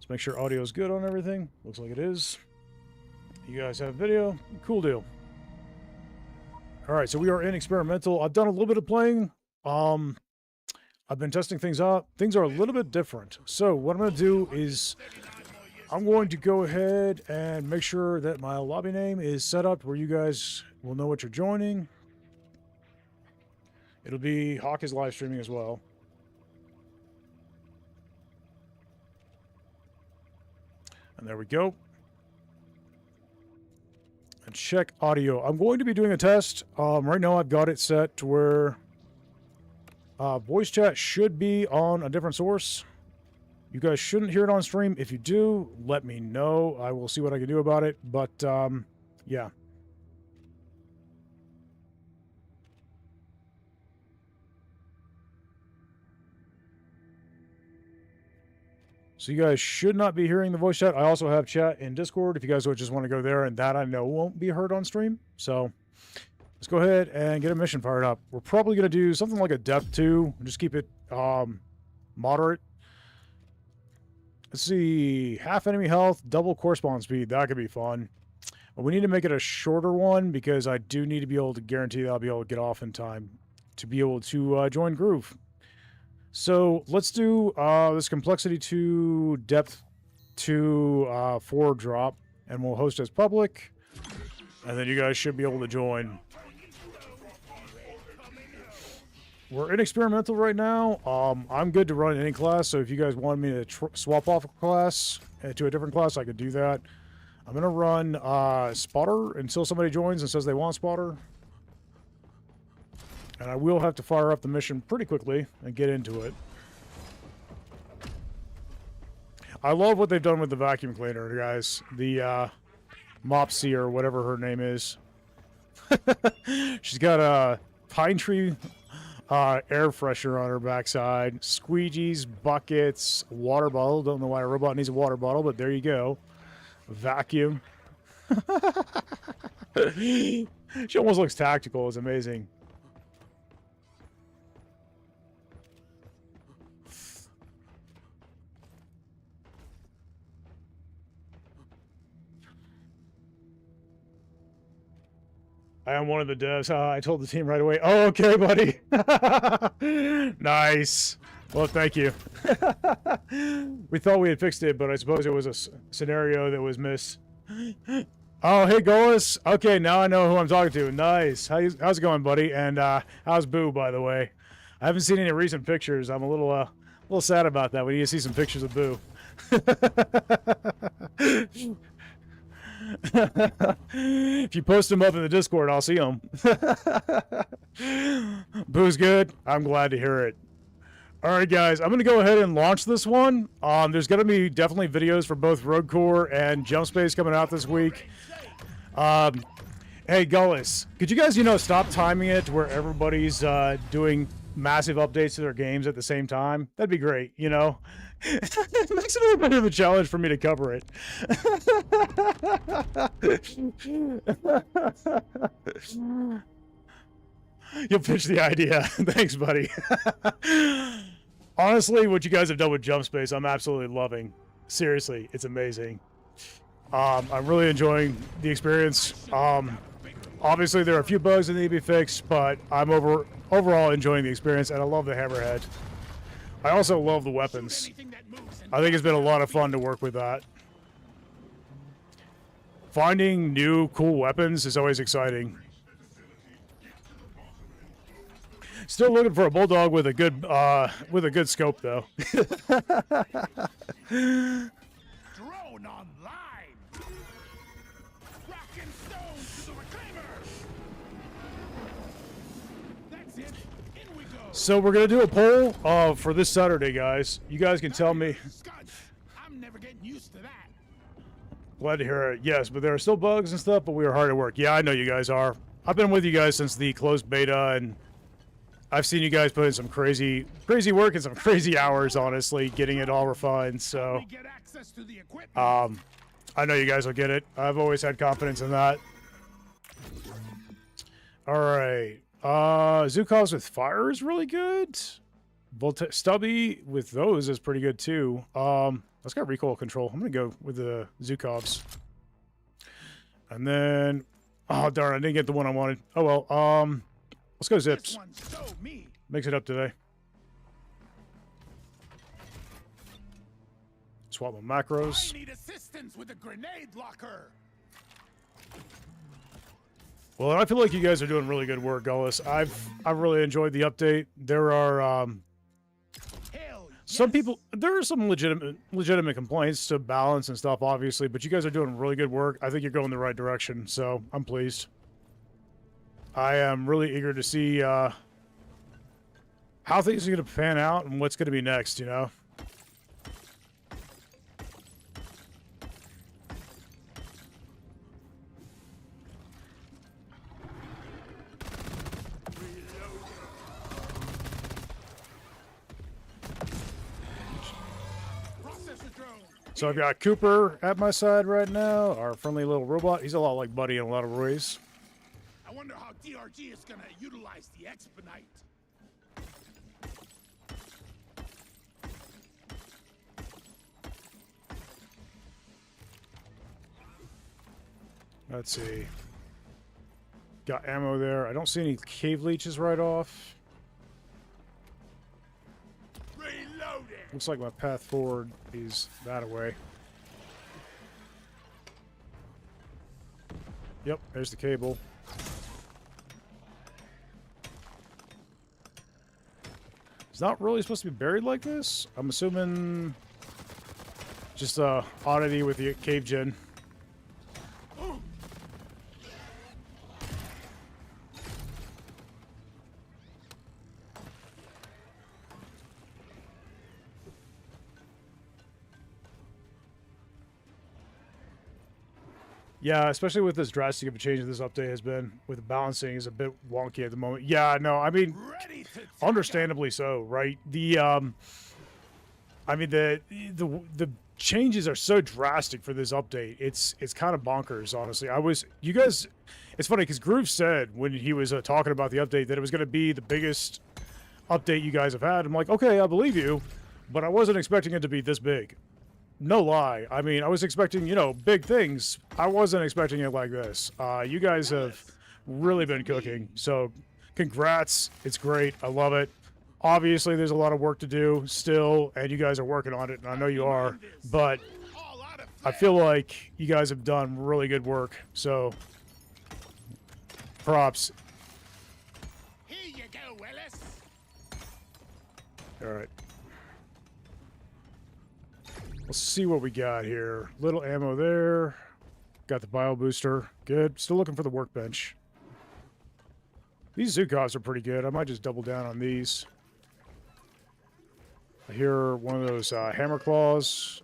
make sure audio is good on everything. Looks like it is. You guys have video. Cool deal. All right, so we are in experimental. I've done a little bit of playing. I've been testing things out. Things are a little bit different. So what I'm going to do is I'm going to go ahead and make sure that my lobby name is set up where you guys will know what you're joining. It'll be Hawk is live streaming as well. And there we go. check audio. I'm going to be doing a test. Right now I've got it set to where voice chat should be on a different source. You guys shouldn't hear it on stream. If you do, let me know. I will see what I can do about it. But, yeah. So you guys should not be hearing the voice chat. I also have chat in Discord if you guys would just want to go there, and that I know won't be heard on stream. So let's go ahead and get a mission fired up. We're probably going to do something like a depth 2. Just keep it moderate. Let's see. Half enemy health, double correspond speed. That could be fun. But we need to make it a shorter one because I do need to be able to guarantee that I'll be able to get off in time to be able to join Groove. So let's do this complexity to depth to 4 drop, and we'll host as public, and then you guys should be able to join. We're in experimental right now. I'm good to run any class, so if you guys want me to swap off a class to a different class, I could do that. I'm going to run Spotter until somebody joins and says they want Spotter. And I will have to fire up the mission pretty quickly and get into it. I love what they've done with the vacuum cleaner, guys. The Mopsy or whatever her name is. She's got a pine tree air freshener on her backside. Squeegees, buckets, water bottle. Don't know why a robot needs a water bottle, but there you go. Vacuum. She almost looks tactical. It's amazing. I am one of the devs. I told the team right away. Oh, okay, buddy. Nice. Well, thank you. We thought we had fixed it, but I suppose it was a scenario that was missed. Oh, hey, Golas. Okay, now I know who I'm talking to. Nice. How's it going, buddy? And how's Boo, by the way? I haven't seen any recent pictures. I'm a little sad about that. We need to see some pictures of Boo. If you post them up in the Discord, I'll see them. Boo's good. I'm glad to hear it. All right, guys, I'm going to go ahead and launch this one. There's going to be definitely videos for both Road Corps and Jump Space coming out this week. Hey, Gullis, could you guys, stop timing it to where everybody's doing massive updates to their games at the same time? That'd be great, It makes it a little bit of a challenge for me to cover it. You'll pitch the idea. Thanks, buddy. Honestly, what you guys have done with Jump Space, I'm absolutely loving. Seriously, it's amazing. I'm really enjoying the experience. Obviously, there are a few bugs that need to be fixed, but I'm overall enjoying the experience, and I love the hammerhead. I also love the weapons. I think it's been a lot of fun to work with that. Finding new, cool weapons is always exciting. Still looking for a bulldog with a good scope, though. Drone online. Rock and stone to the reclaimer. That's it. In we go. So we're gonna do a poll for this Saturday, guys. You guys can tell me. I'm never getting used to that. Glad to hear it. Yes, but there are still bugs and stuff, but we are hard at work. Yeah, I know you guys are. I've been with you guys since the closed beta, and I've seen you guys put in some crazy work and some crazy hours, honestly, getting it all refined. So, I know you guys will get it. I've always had confidence in that. All right. Zukovs with fire is really good. Stubby with those is pretty good too. Let's get recoil control. I'm gonna go with the Zukovs. And then, oh darn, I didn't get the one I wanted. Oh well. Let's go Zips. Mix it up today. Swap my macros. I need assistance with a grenade locker. Well, I feel like you guys are doing really good work, Gullis. I've really enjoyed the update. There are some people, there are some legitimate complaints to balance and stuff, obviously, but you guys are doing really good work. I think you're going the right direction, so I'm pleased. I am really eager to see how things are going to pan out and what's going to be next, you know? So I've got Cooper at my side right now, our friendly little robot. He's a lot like Buddy in a lot of ways. I wonder how DRG is gonna utilize the Expedite. Let's see. Got ammo there. I don't see any cave leeches right off. Reloading. Looks like my path forward is that way. Yep, there's the cable. It's not really supposed to be buried like this. I'm assuming just a oddity with the cave gen. Yeah, especially with this drastic of a change this update has been, with the balancing is a bit wonky at the moment. Yeah, no, I mean, understandably so, right? The I mean the changes are so drastic for this update. It's kind of bonkers, honestly. You guys, it's funny because Groove said when he was talking about the update that it was going to be the biggest update you guys have had. I'm like, okay, I believe you, but I wasn't expecting it to be this big. No lie. I mean, I was expecting, you know, big things. I wasn't expecting it like this. You guys have really been cooking. So, congrats. It's great. I love it. Obviously, there's a lot of work to do still, and you guys are working on it, and I know you are. But I feel like you guys have done really good work. So, props. Here you go, Willis. All right. Let's see what we got here. Little ammo there. Got the bio booster. Good. Still looking for the workbench. These Zukovs are pretty good. I might just double down on these. I hear one of those hammer claws.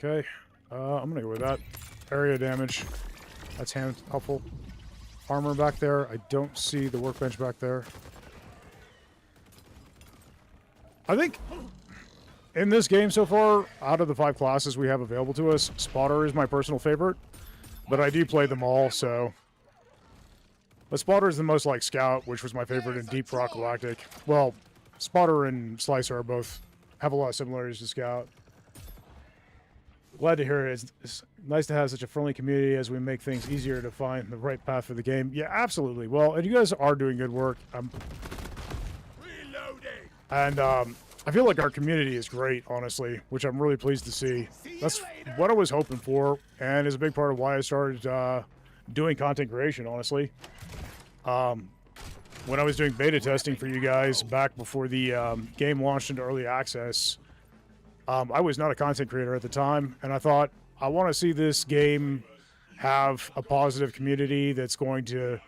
Okay. I'm going to go with that. Area damage. That's helpful. Armor back there. I don't see the workbench back there. I think in this game so far, out of the 5 classes we have available to us, Spotter is my personal favorite. But I do play them all, so... But Spotter is the most like Scout, which was my favorite in Deep Rock Galactic. Well, Spotter and Slicer are both... have a lot of similarities to Scout. Glad to hear it. It's nice to have such a friendly community as we make things easier to find the right path for the game. Yeah, absolutely. Well, and you guys are doing good work. And I feel like our community is great, honestly, which I'm really pleased to see. That's what I was hoping for, and is a big part of why I started doing content creation, honestly. When I was doing beta testing for you guys back before the game launched into early access, I was not a content creator at the time, and I thought, I want to see this game have a positive community that's going to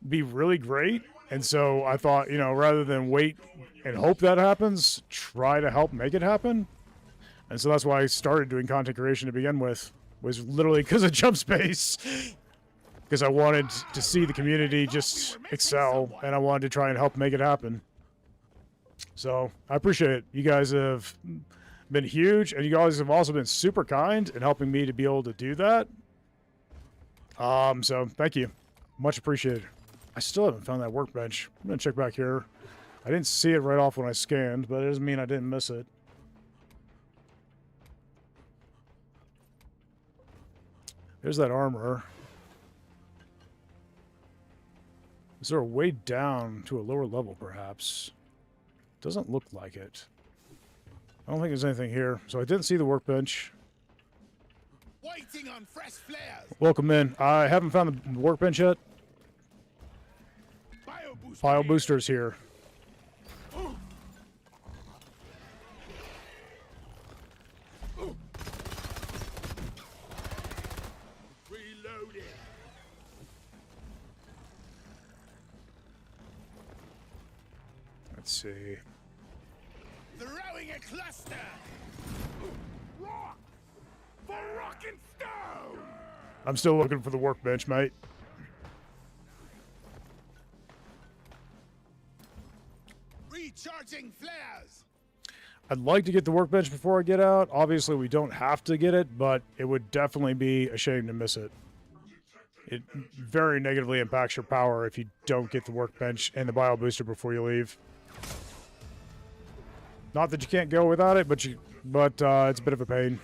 be really great. And so I thought, you know, rather than wait and hope that happens, try to help make it happen. And so that's why I started doing content creation to begin with, was literally because of Jump Space. Because I wanted to see the community just excel, and I wanted to try and help make it happen. So I appreciate it. You guys have been huge, and you guys have also been super kind in helping me to be able to do that. So thank you. Much appreciated. I still haven't found that workbench. I'm going to check back here. I didn't see it right off when I scanned, but it doesn't mean I didn't miss it. There's that armor. Is there a way down to a lower level, perhaps? Doesn't look like it. I don't think there's anything here. So I didn't see the workbench. Wait Waiting on fresh flares. Welcome in. I haven't found the workbench yet. Bio boosters here. Reloading. Let's see. Throwing a cluster. Rock. For rock and stone. I'm still looking for the workbench, mate. Recharging flares. I'd like to get the workbench before I get out. Obviously, we don't have to get it, but it would definitely be a shame to miss it. It very negatively impacts your power if you don't get the workbench and the bio booster before you leave. Not that you can't go without it, but it's a bit of a pain.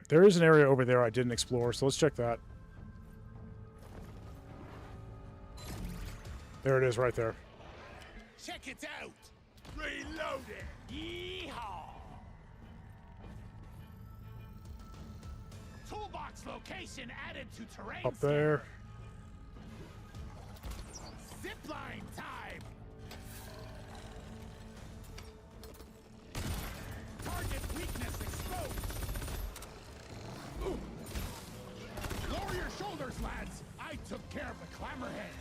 There is an area over there I didn't explore, so let's check that. There it is, right there. Check it out. Reloading. Yeehaw. Toolbox location added to terrain. Up there. Zipline time. Target weakness exposed. Ooh. Lower your shoulders, lads. I took care of the clammerhead.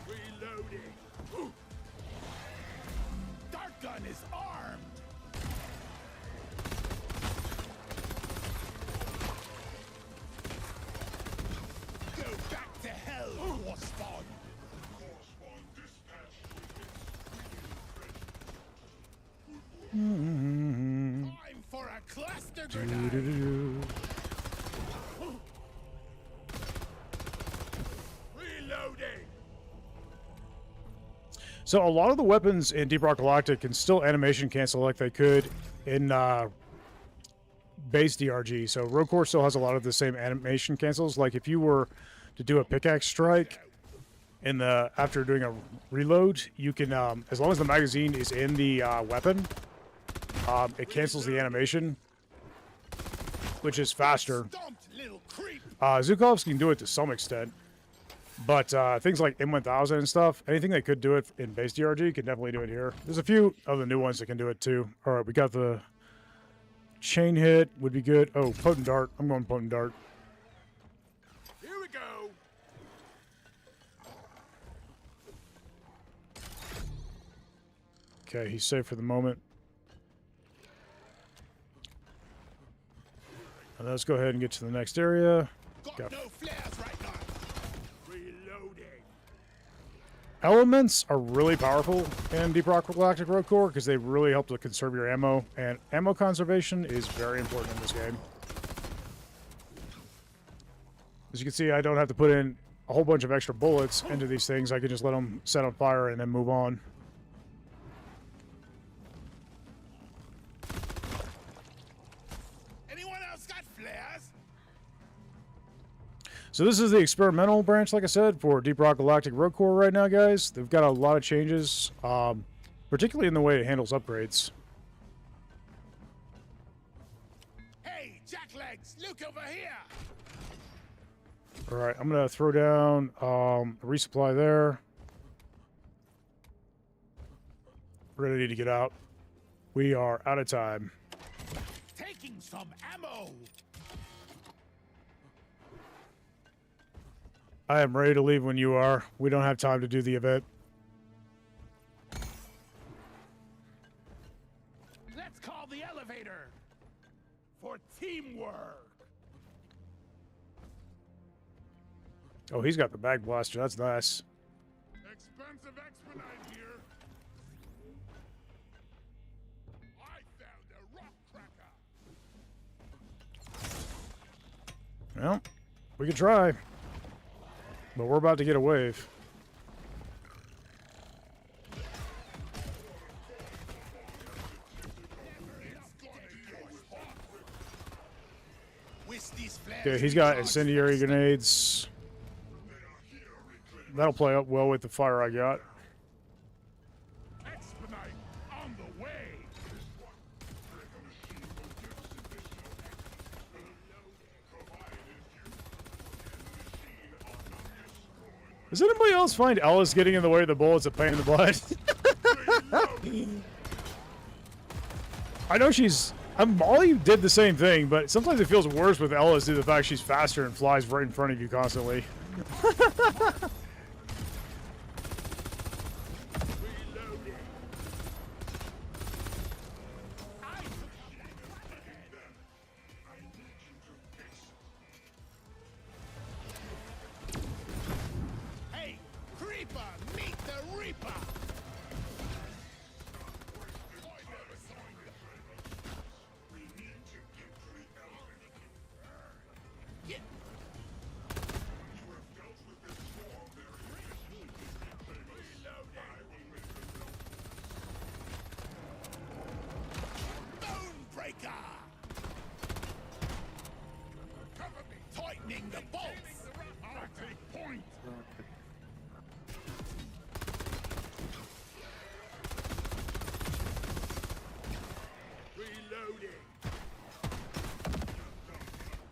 Reloading. Ooh. Dart gun is armed. Go back to hell, Warspawn. Time for a cluster grenade. Reloading. So a lot of the weapons in Deep Rock Galactic can still animation cancel like they could in base DRG. So Rogue Core still has a lot of the same animation cancels. Like if you were to do a pickaxe strike in the after doing a reload, you can as long as the magazine is in the weapon, it cancels the animation, which is faster. Stomped, little creep. Zhukovs can do it to some extent. But things like M1000 and stuff, anything that could do it in base DRG can definitely do it here. There's a few of the new ones that can do it too. All right, we got the chain hit would be good. Oh, potent dart. I'm going potent dart. Here we go. Okay, he's safe for the moment. And let's go ahead and get to the next area. Got no flares right now. Reloading. Elements are really powerful in Deep Rock Galactic Rogue Core because they really help to conserve your ammo, and ammo conservation is very important in this game. As you can see, I don't have to put in a whole bunch of extra bullets into these things. I can just let them set on fire and then move on. Anyone else got flares? So this is the experimental branch, like I said, for Deep Rock Galactic Rogue Core right now, guys. They've got a lot of changes, particularly in the way it handles upgrades. Hey, jacklegs, look over here. All right, I'm going to throw down a resupply there. We're going to need to get out. We are out of time. Taking some ammo. I am ready to leave when you are. We don't have time to do the event. Let's call the elevator for teamwork. Oh, he's got the bag blaster. That's nice. Expensive expedite here. I found a rock cracker. Well, we can try. But we're about to get a wave. Okay, he's got incendiary grenades. That'll play up well with the fire I got. Does anybody else find Ellis getting in the way of the bullets a pain in the butt? I know she's... Molly did the same thing, but sometimes it feels worse with Ellis due to the fact she's faster and flies right in front of you constantly. Hey, Creeper, meet the Reaper! Breaker! Cover me! Tightening the bolts! I'll take point! Reloading!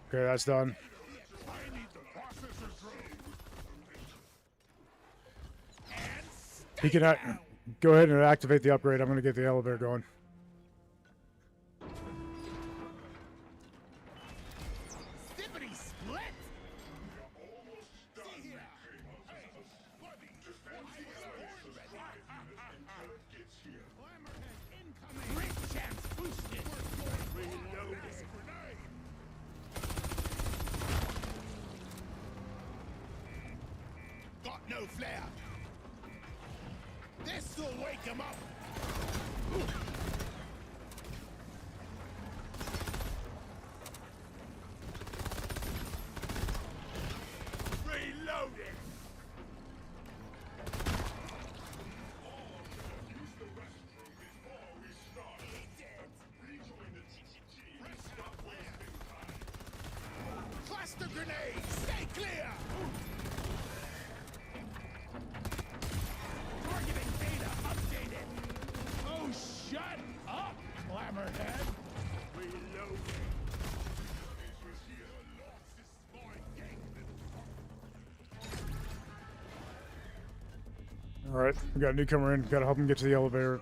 Okay, that's done. I need the processor drone! And He can go ahead and activate the upgrade. I'm going to get the elevator going. Stippity split! See here! Hey, buddy, just Hammerhead incoming! Great chance boosted! Reloading! Got no flare! This'll wake him up! Reloading! Cluster grenade! Stay clear! Targeting data updated! Oh, shut up, Clammerhead! Reloading! All right, we got a newcomer in. Got to help him get to the elevator.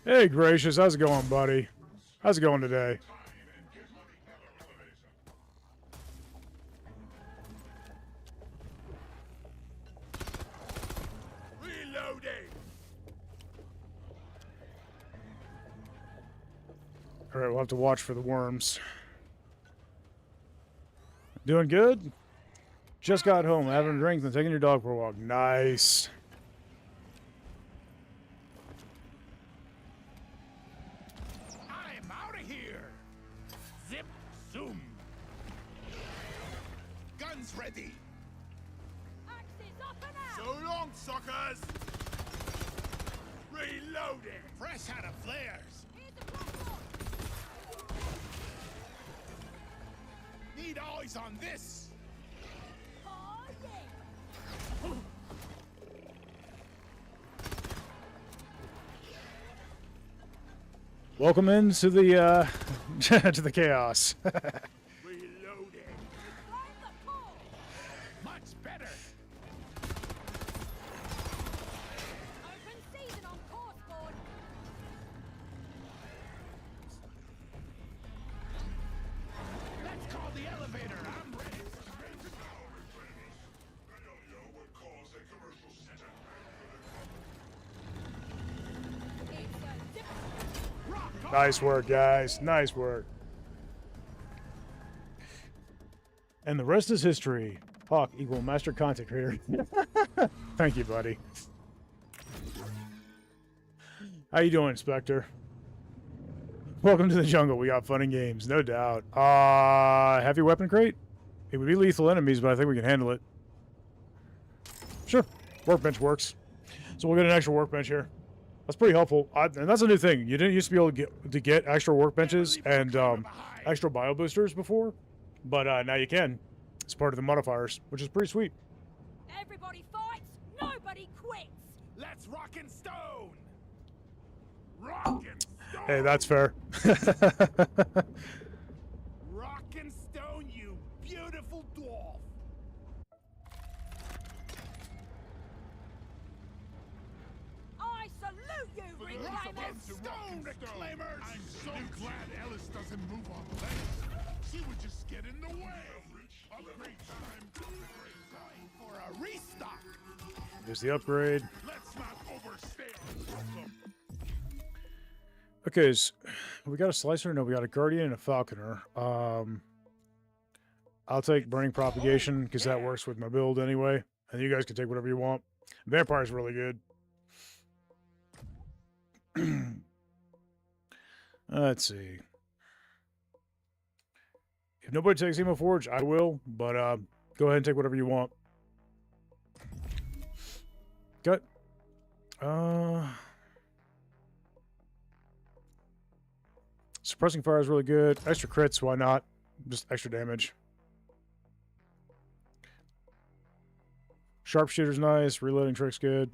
Hey, Gracious, how's it going, buddy? How's it going today? Reloading! All right, we'll have to watch for the worms. Doing good? Just got home, having a drink, and taking your dog for a walk. Nice. I'm out of here! Zip, zoom! Guns ready! Axes up and out! So long, suckers! Reloading! Fresh out of flares! Here's the platform! Need eyes on this! Oh, yeah! Welcome into the to the chaos. Reloading! Find the pole! Much better! Open season on course board! Let's call the elevator! I'm ready! It's a zip! Rock on! Nice work, guys. Nice work. And the rest is history. Hawk equal master content creator. Thank you, buddy. How you doing, Spectre? Welcome to the jungle. We got fun and games, no doubt. Heavy weapon crate? It would be lethal enemies, but I think we can handle it. Sure. Workbench works. So we'll get an extra workbench here. That's pretty helpful. And that's a new thing. You didn't used to be able to get extra workbenches and extra bio boosters before, but now you can. It's part of the modifiers, which is pretty sweet. Everybody fights, nobody quits! Let's rock and stone! Rock and stone. Hey, that's fair. Rock and stone, you beautiful dwarf. I salute you, For the reclaimers! stone reclaimers. I'm so glad Ellis doesn't move on legs. She would just get in the way. Upgrade time. Upgrade time for a restock. There's the upgrade. Let's not overstay our welcome. Okay, we got a slicer. No, we got a guardian and a falconer. I'll take burning propagation because that works with my build anyway. And you guys can take whatever you want. Vampire's really good. Let's see. If nobody takes Emo Forge, I will. But go ahead and take whatever you want. Got. Suppressing fire is really good. Extra crits, why not? Just extra damage. Sharpshooter's nice. Reloading trick's good.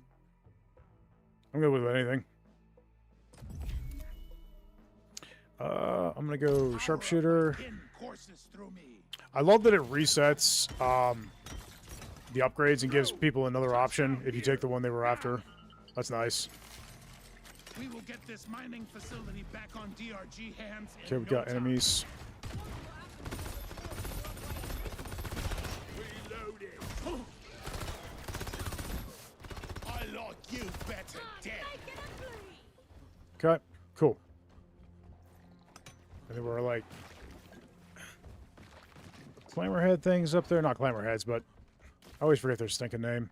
I'm good with anything. I'm gonna go sharpshooter. I love that it resets the upgrades and gives people another option if you take the one they were after. That's nice. We will get this mining facility back on DRG hands. Okay, we got enemies. Reloading. I like you better dead. Okay, cool. And then we're like Clamorhead things up there. Not Clamorheads, but I always forget their stinking name.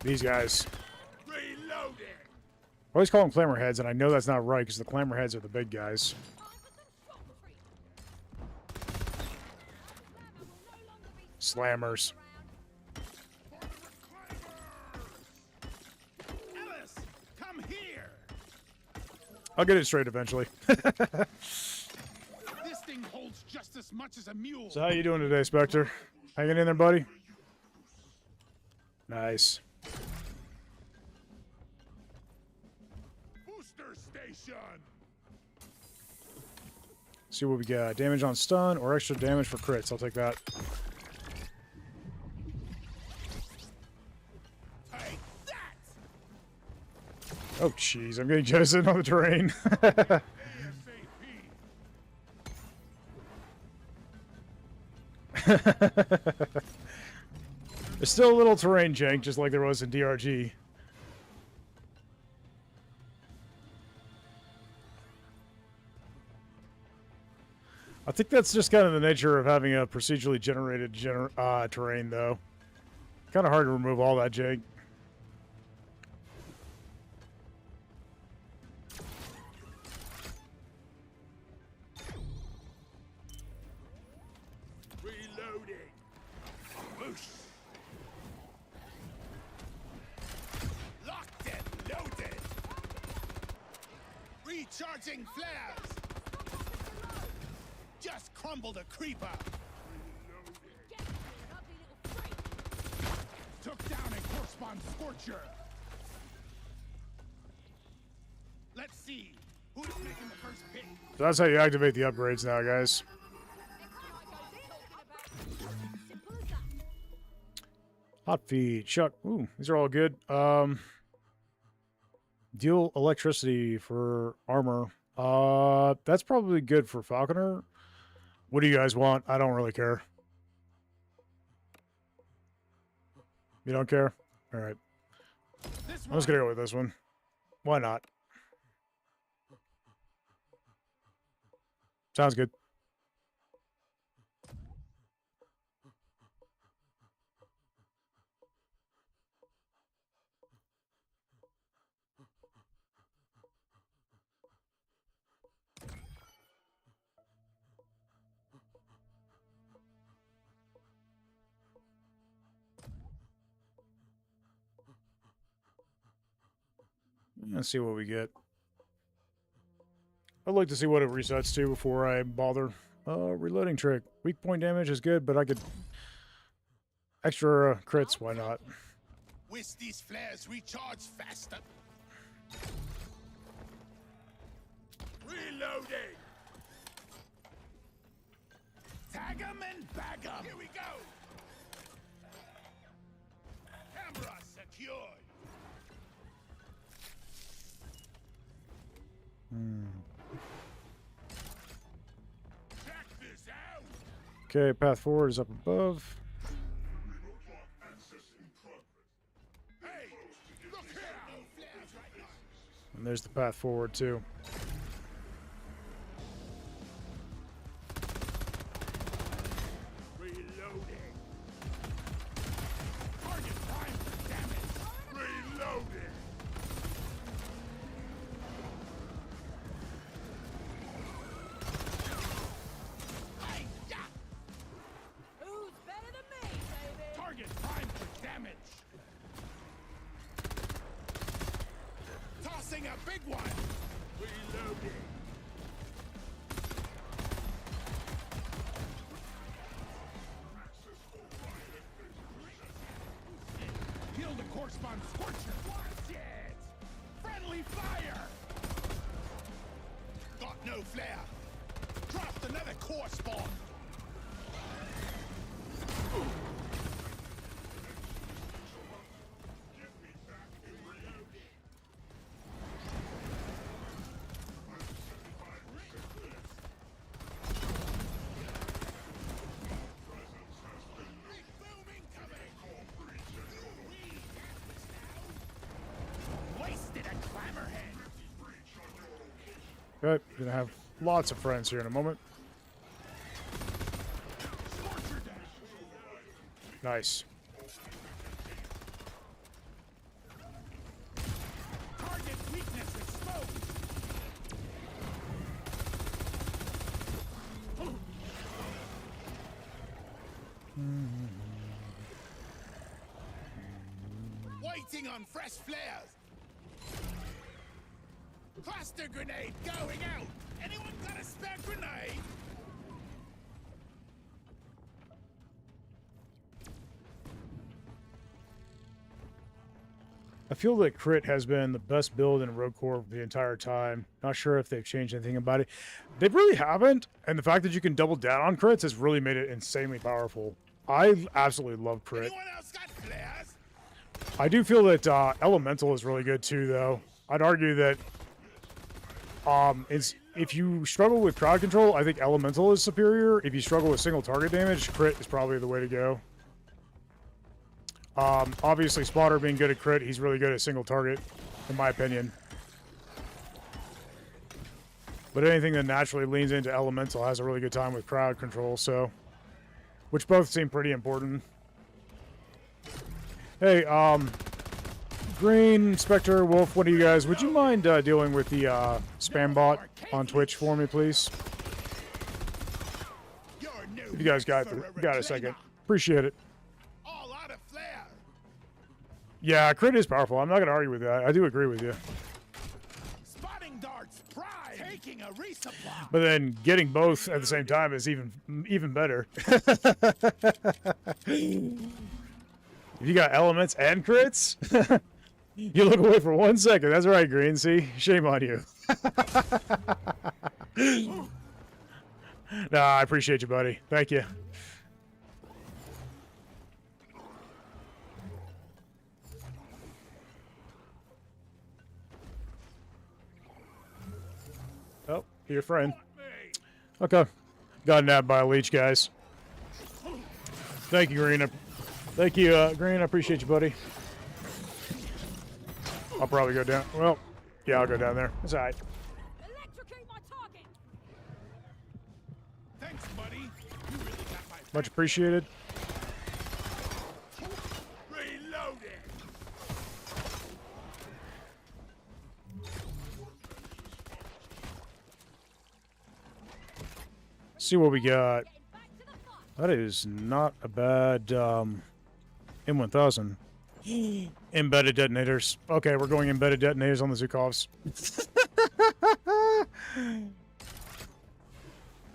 These guys. Reloading. I always call them Clamorheads, and I know that's not right because the Clamorheads are the big guys. Slammers. Ellis, come here. I'll get it straight eventually. This thing holds just as much as a mule. So how you doing today, Spectre? Hanging in there, buddy? Nice. Booster station. See what we got. Damage on stun or extra damage for crits. I'll take that. Take that. Oh, jeez. I'm getting jettisoned on the terrain. ASAP. There's still a little terrain jank, just like there was in DRG. I think that's just kind of the nature of having a procedurally generated terrain, though. Kind of hard to remove all that jank. Reloading. Whoosh. Locked and loaded. Recharging flares. Just crumbled a creeper. Took down a correspond scorcher. Let's see who's making the first pick. So that's how you activate the upgrades now, guys. Hot feed, Chuck. Ooh, these are all good. Deal electricity for armor. That's probably good for Falconer. What do you guys want? I don't really care. You don't care? All right. I'm just gonna go with this one. Why not? Sounds good. Let's see what we get. I'd like to see what it resets to before I bother. Reloading trick. Weak point damage is good, but I could... Extra crits, why not? Wish these flares recharge faster. Reloading. Tag 'em and bag 'em. Here we go. Camera secured. Check this out. Okay, path forward is up above. Hey, look here. No flares right now. And there's the path forward, too. Reloading. Target prime for damage. Reloading. Hi-ya! Who's better than me, baby? Target prime for damage. Tossing a big one. Reloading. Heal the correspond scorcher. Watch it. Friendly fire. Got no flare. Dropped another core spawn. Wasted a clamorhead. Okay, gonna have lots of friends here in a moment. Scorcher dash. Nice. Target weakness exposed. Waiting on fresh flares. Cluster grenade going out. Anyone got a spare grenade? I feel that crit has been the best build in Rogue Core the entire time. Not sure if they've changed anything about it. They really haven't, and the fact that you can double down on crits has really made it insanely powerful. I absolutely love crit. Anyone else got flares? I do feel that Elemental is really good too, though. I'd argue that if you struggle with crowd control, I think Elemental is superior. If you struggle with single target damage, crit is probably the way to go. Obviously, Spotter being good at crit, he's really good at single target, in my opinion. But anything that naturally leans into Elemental has a really good time with crowd control, so... Which both seem pretty important. Hey, Green, Spectre, Wolf, what do you guys... Would you mind dealing with the spam bot on Twitch for me, please? You're no If you guys got for a second. Appreciate it. All out of flare. Yeah, crit is powerful. I'm not going to argue with that. I do agree with you. Spotting darts prime. Taking a resupply. But then getting both at the same time is even better. If you got elements and crits, you look away for 1 second. That's right, Green. See? Shame on you. Nah, I appreciate you, buddy. Thank you. Oh, your friend. Okay. Got nabbed by a leech, guys. Thank you, Green. Thank you, Green. I appreciate you, buddy. I'll probably go down. Well, yeah, I'll go down there. It's all right. Electrocute my target. Thanks, buddy. You really got my Much appreciated. reloading. See what we got. Getting back to the fight. That is not a bad M1000. Embedded detonators. Okay, we're going embedded detonators on the Zukovs.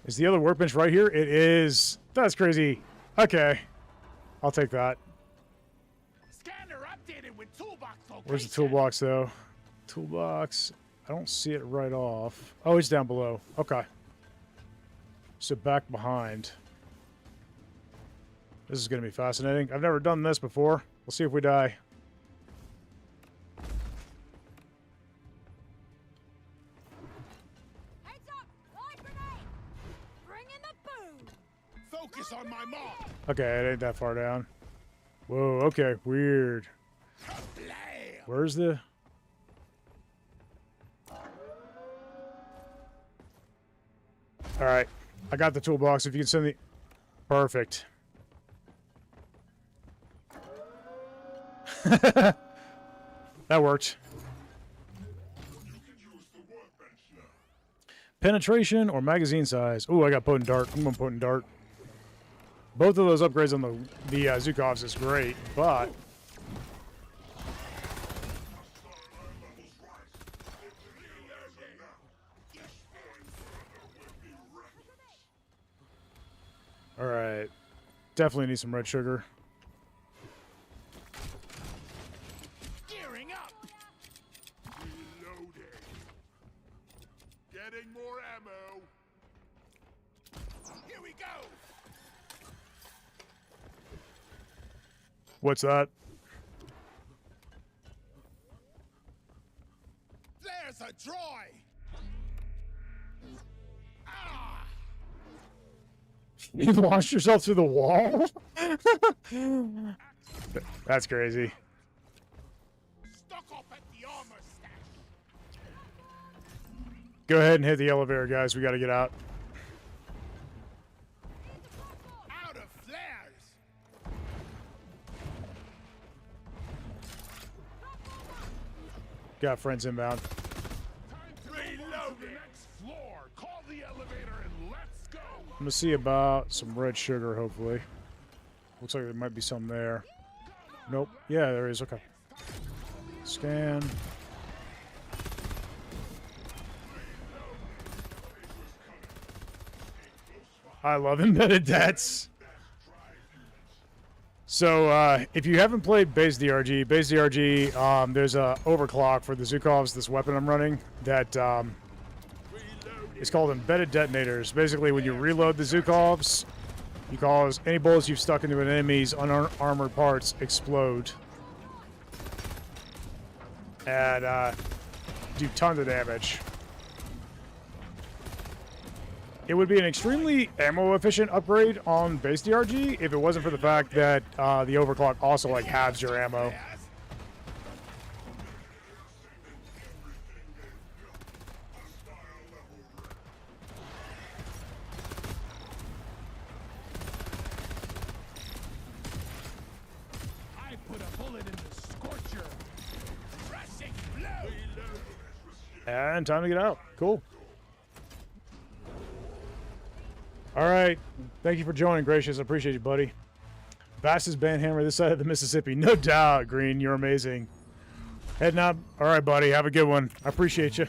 Is the other workbench right here? It is. That's crazy. Okay. I'll take that. Scanner updated Where's the toolbox, though? Toolbox. I don't see it right off. Oh, it's down below. Okay. So back behind. This is going to be fascinating. I've never done this before. We'll see if we die. Heads up! Light grenade! Bring in the boom! Focus on my mark. Okay, it ain't that far down. Whoa, okay, weird. Kablam! Where's the... Alright, I got the toolbox. If you can send the... Perfect. That worked. Penetration or magazine size. Oh, I got potent dart. I'm going potent dart. Both of those upgrades on the Zukovs is great, but... Alright. Definitely need some red sugar. Gearing up. Reloading. Getting more ammo. Here we go. What's that? There's a droid. Ah! You launched yourself through the wall? That's crazy. Stuck up at the armor stash. Go ahead and hit the elevator, guys. We got to get out. Out of flares. Got friends inbound. Reload the next floor. Call the elevator and let's go. I'm going to see about some red sugar, hopefully. Looks like there might be some there. Nope. Yeah, there is. Okay. Scan. I love embedded debts. So, if you haven't played Base DRG, there's a overclock for the Zukovs, this weapon I'm running, that is called embedded detonators. Basically, when you reload the Zukovs, you cause any bullets you've stuck into an enemy's unarmored parts explode. And do tons of damage. It would be an extremely ammo-efficient upgrade on Base DRG if it wasn't for the fact that the overclock also like halves your ammo. I put a bullet in the scorcher. Pressing blow. And time to get out. Cool. All right. Thank you for joining, Gracious. I appreciate you, buddy. Fastest bandhammer this side of the Mississippi. No doubt, Green. You're amazing. Heading up. All right, buddy. Have a good one. I appreciate you.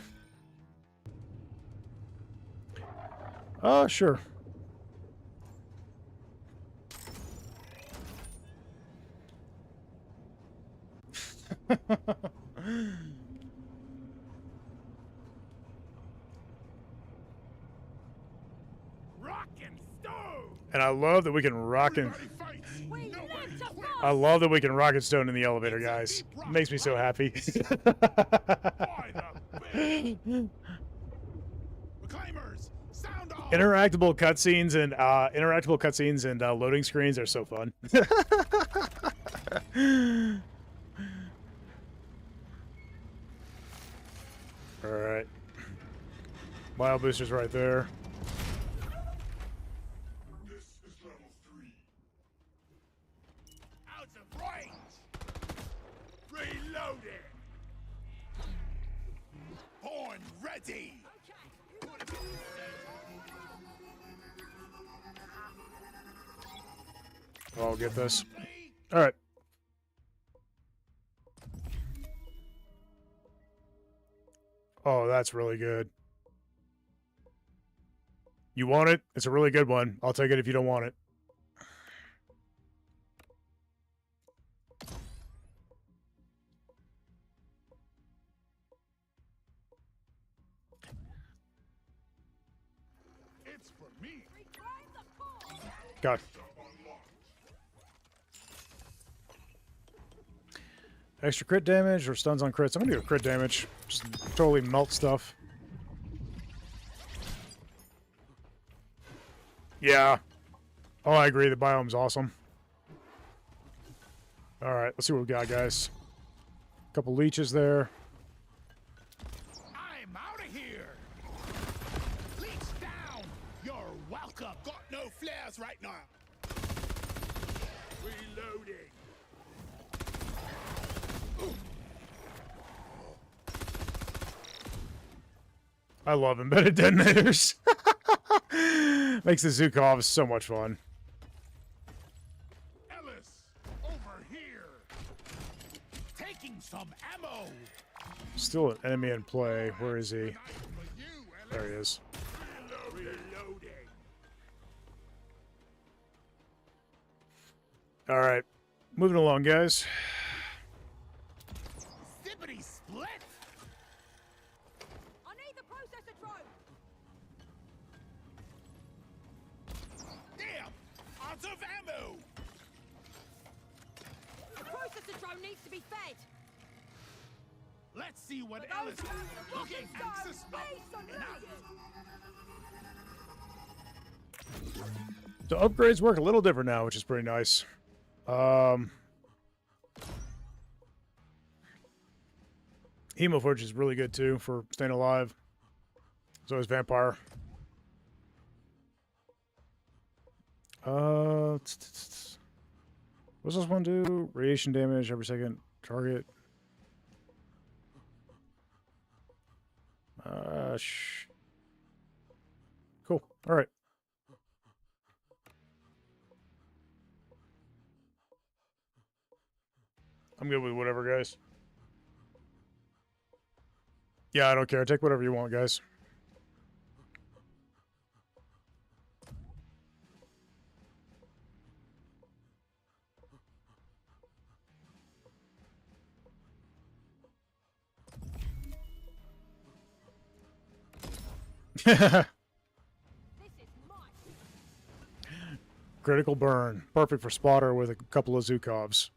Sure. Rock and stone. And I love that we can rock and... Everybody fights. We Nobody live to quits. I love that we can rocket stone in the elevator, guys. Makes me so happy. By the bay. Reclaimers, sound off. Interactable cutscenes and loading screens are so fun. All right, bio boosters right there. This is level 3. Out of range. Reloading. Born ready. I'll get this. All right. Oh, that's really good. You want it? It's a really good one. I'll take it if you don't want it. It's for me. Reclaim the core! God. Extra crit damage or stuns on crits? I'm gonna do crit damage. Just totally melt stuff. Yeah. Oh, I agree. The biome's awesome. Alright, let's see what we got, guys. Couple leeches there. I'm out of here. Leech down. You're welcome. Got no flares right now. Reloading. I love embedded detonators. Makes the Zukov so much fun. Ellis, over here. Taking some ammo. Still an enemy in play. Where is he? Nice for you, Ellis. There he is. Reloading. Alright. Moving along, guys. Zippity split. I need the processor drone! Damn, out of ammo. The processor drone needs to be fed! Let's see what For Ellis those who is look looking and anxious stone, face and out. The upgrades work a little different now, which is pretty nice. Hemoforge is really good too for staying alive. So is Vampire. What's this one do? Radiation damage every second target. Cool. All right. I'm good with whatever, guys. Yeah, I don't care. Take whatever you want, guys. This is mine! Critical burn. Perfect for spotter with a couple of Zukovs.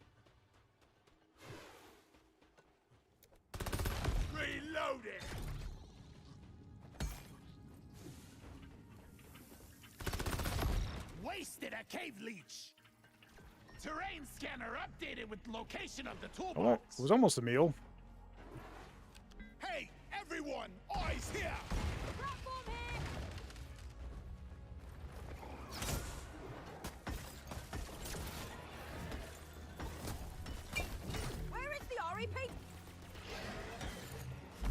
Reloading. Wasted a cave leech. Terrain scanner updated with location of the Oh, toolbox. it was almost a meal. Hey, everyone, eyes here. Platform here! Where is the REP?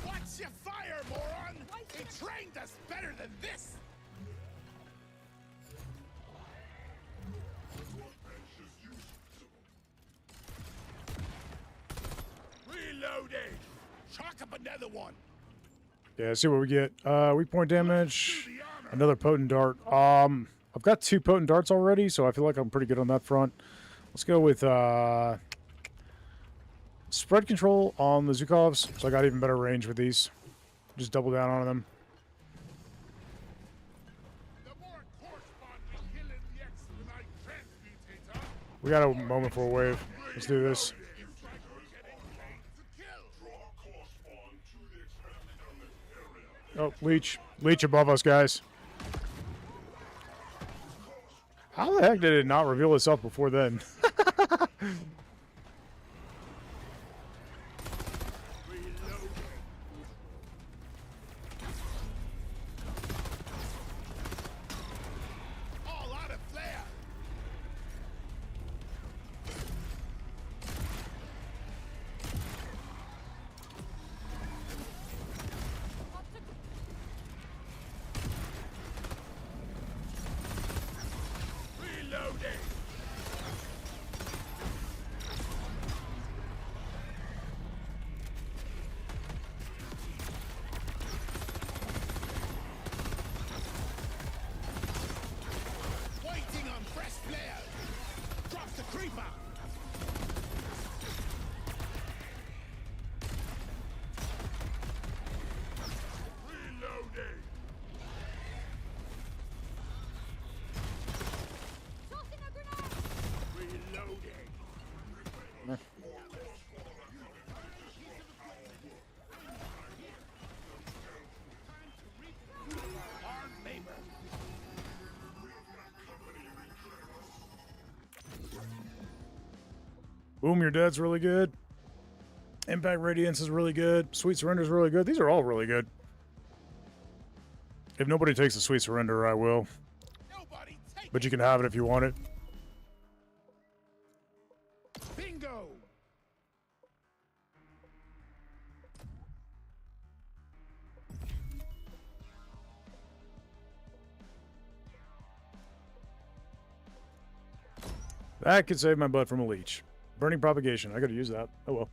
Watch your fire, moron. They trained us better than this. Reloading. Chalk up another one. Yeah, see what we get. Weak point damage. Do the honor. Another potent dart. I've got 2 potent darts already, so I feel like I'm pretty good on that front. Let's go with spread control on the Zukovs, so I got even better range with these. Just double down on them. The more corresponding killing the expedite transmutator. We got a moment for a wave. Let's do this. It's like we're getting paid to kill. Oh, leech. Leech above us, guys. How the heck did it not reveal itself before then? All out of flare. Reloading. Boom, You're Dead's really good. Impact Radiance is really good. Sweet Surrender is really good. These are all really good. If nobody takes the Sweet Surrender, I will. Nobody take But you can have it if you want it. bingo. That could save my butt from a leech. Burning Propagation. I gotta use that. Oh well.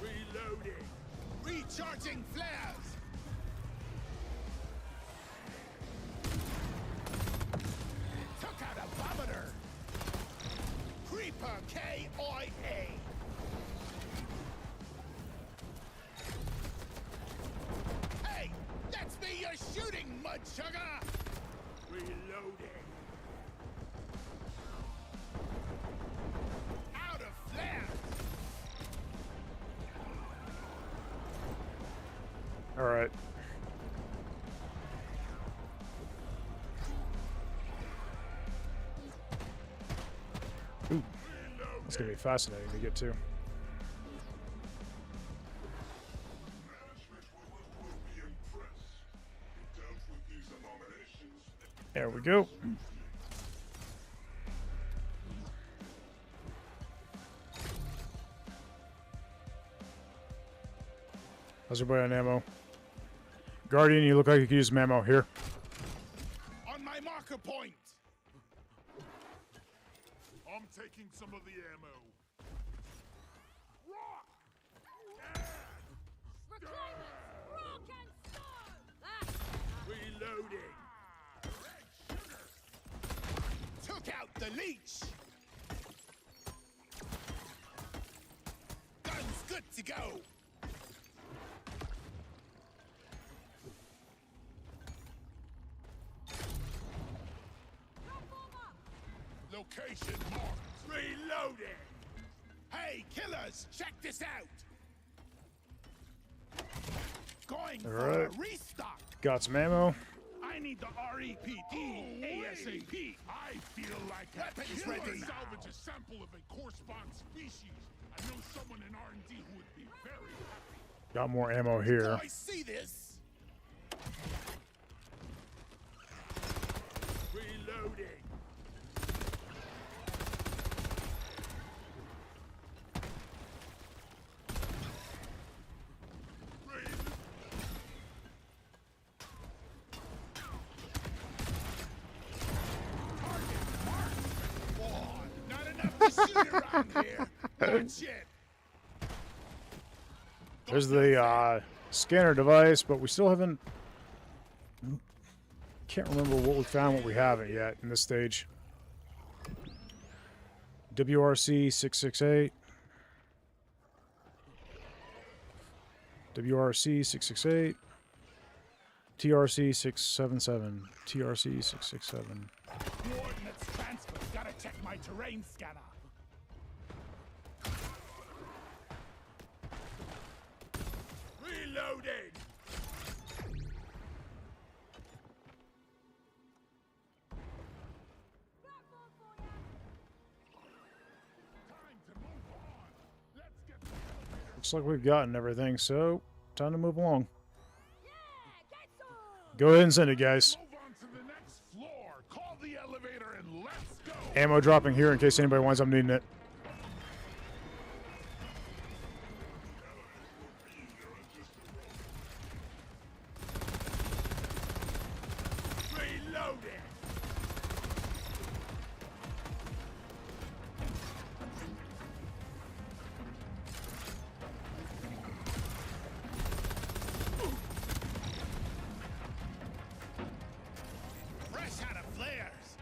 Reloading. Recharging flares. Took out a vomiter. Creeper KIA. Hey, that's me you're shooting, mud sugar. Reloading. Out of flares. All right. Ooh, that's gonna be fascinating to get to. There we go. How's everybody on ammo? Guardian, you look like you could use some ammo here. On my marker point. I'm taking some of the ammo. Rock! Reclaimers, rock and stone! Reloading. Red sugar. Took out the leech. Gun's good to go. Location marked. Reloading. Hey, killers, check this out. Going All for right. a restock. Got some ammo. I need the REPD ASAP. I feel like weapons ready. Salvage a sample of a corresponding species. I know someone in R&D who would be very happy. Got more ammo here. I see this. Reloading. Not enough to shoot around here. Watch it. There's the scanner device, but we still haven't... Can't remember what we found, what we haven't yet in this stage. WRC 668. WRC 668. TRC 677. TRC 667. Coordinates transferred. Gotta check my terrain scanner. Reloading. Time to move on. Let's get the elevator. Looks like we've gotten everything, so time to move along. Yeah, get some! Go ahead and send it, guys. Move on to the next floor. Call the elevator and let's go. Ammo dropping here in case anybody winds up needing it. Reloading. Fresh out of flares.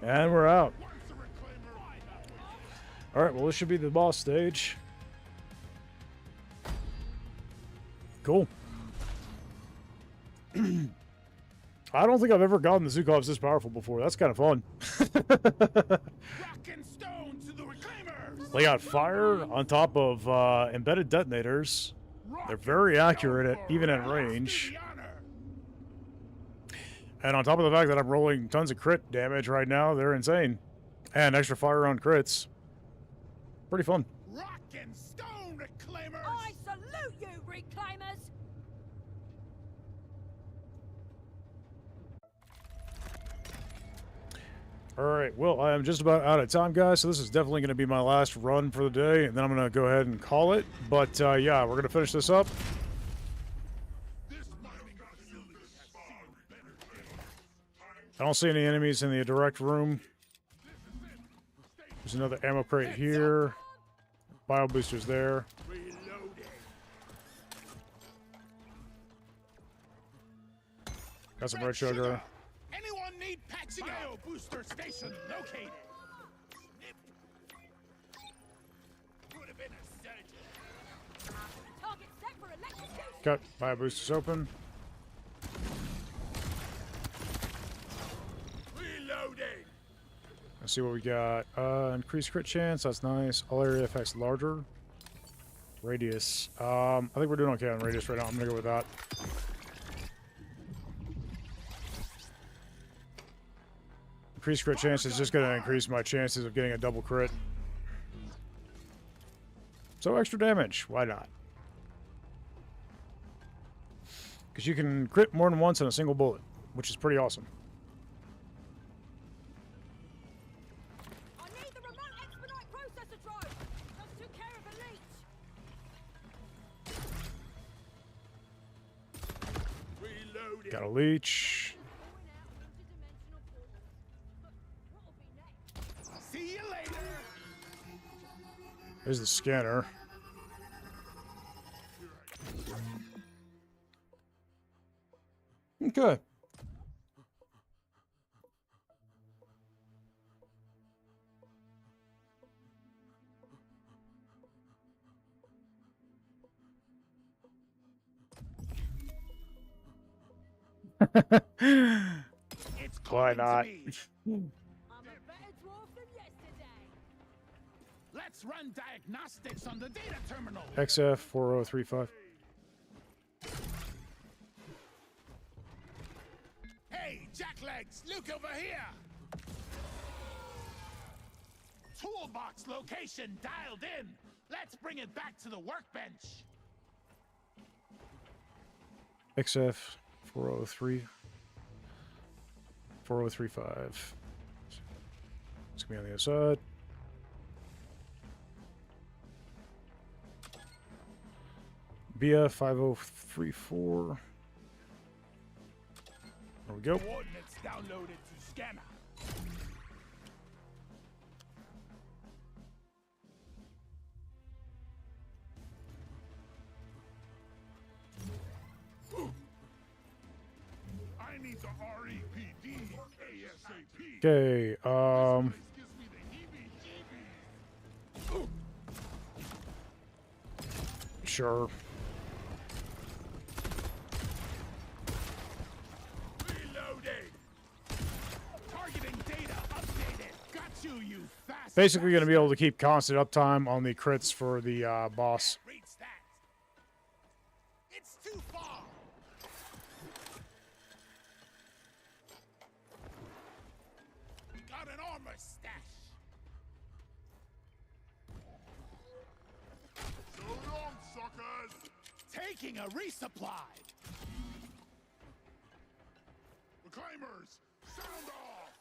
And we're out. Once a reclaimer, Alright, well, this should be the boss stage. Cool. I don't think I've ever gotten the Zukovs this powerful before. That's kind of fun. rock and stone to the reclaimers. They got fire on top of embedded detonators. They're very accurate at even at range. And on top of the fact that I'm rolling tons of crit damage right now, they're insane. And extra fire on crits. Pretty fun. Rock and stone reclaimers. I salute you, reclaimers! Alright, well, I am just about out of time, guys, so this is definitely going to be my last run for the day, and then I'm going to go ahead and call it. But, yeah, we're going to finish this up. This mining facility has seen better days. I don't see any enemies in the direct room. There's another ammo crate here. Bio boosters there. Reloading. Got some red sugar. Anyone need patching bio booster station located? Snip. Could have been a surgeon. Target set for electrocution! Got bio boosters open. Reloading. Let's see what we got. Increased crit chance. That's nice. All area effects larger. Radius. I think we're doing okay on radius right now. I'm gonna go with that. Increased crit chance is just gonna increase my chances of getting a double crit. So extra damage. Why not? Because you can crit more than once in a single bullet, which is pretty awesome. I need the remote expedite processor drone! Just took care of a leech! Reloading. Got a leech. See you later. There's the scanner. Okay. It's Why calling not? to me. I'm a better dwarf than yesterday! Let's run diagnostics on the data terminal. XF4035. Hey, Jacklegs, look over here. Toolbox location dialed in. Let's bring it back to the workbench. XF403. 4035. It's gonna be on the other side. BF5034. There we go. Coordinates downloaded to scanner. I need the REPD ASAP. Okay, This gives me the heebie-jeebies. sure. Reloading. Targeting data updated. Got you, you fast. Basically gonna be able to keep constant uptime on the crits for the boss. Can't reach that. It's too far. Got an armor stash. So long, suckers. Taking a resupply. Reclaimers, sound off.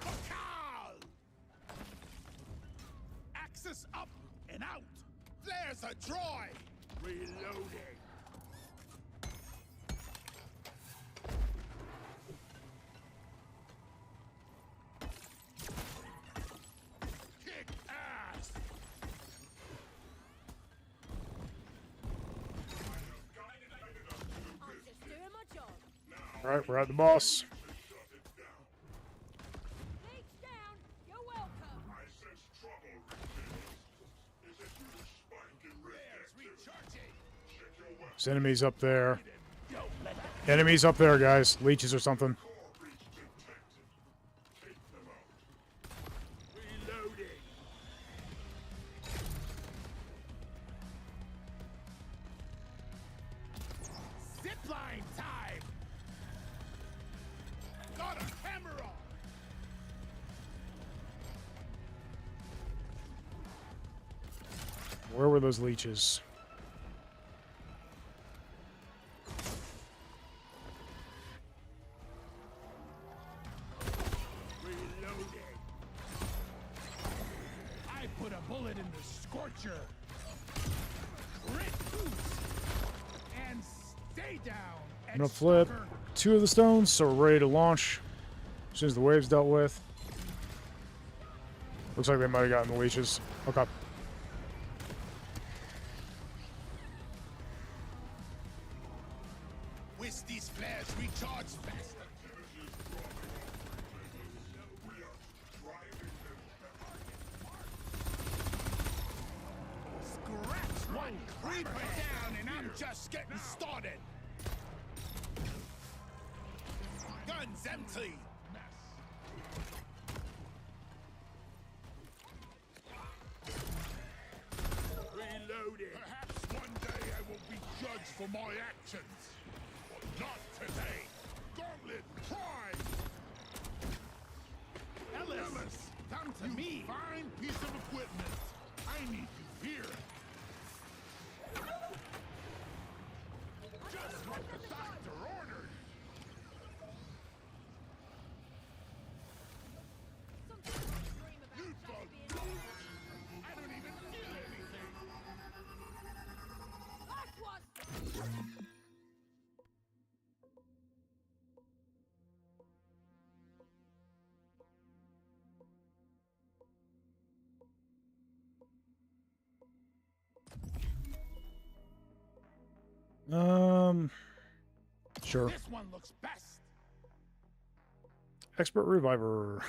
Bakal! Axis up and out. There's a droid. Reloading. Kick ass. I'm just doing my job. Alright, we're at the boss. Leech down. You're welcome. There's enemies up there. Enemies up there, guys. Leeches or something. Zipline time! Got a camera! Where were those leeches? Reloading. I put a bullet in the scorcher. Crit boost. And stay down. I'm gonna flip 2 of the stones, so we're ready to launch as soon as the wave's dealt with. Looks like they might have gotten the leeches. Okay. With these flares recharge faster. Scratch one creeper down and I'm just getting started. Guns empty. Reloading. Perhaps one day I will be judged for my actions. But not today. Gauntlet Prime. Ellis, come to me. Fine piece of equipment. I need you here. Just what the doctor ordered. Sometimes I dream about You just bug. being I don't even feel anything. Last one. Sure. This one looks best. Expert Reviver.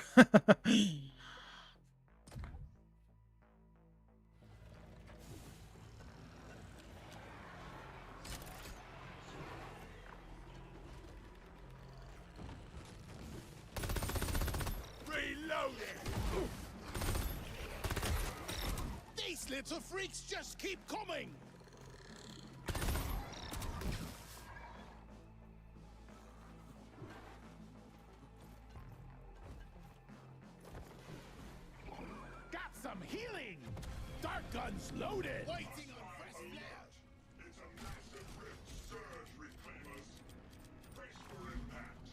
Reloading. These little freaks just keep coming. Got some healing. Dark guns loaded. Waiting on fresh flash. It's a massive rift surge, reclaimers. Brace for impact.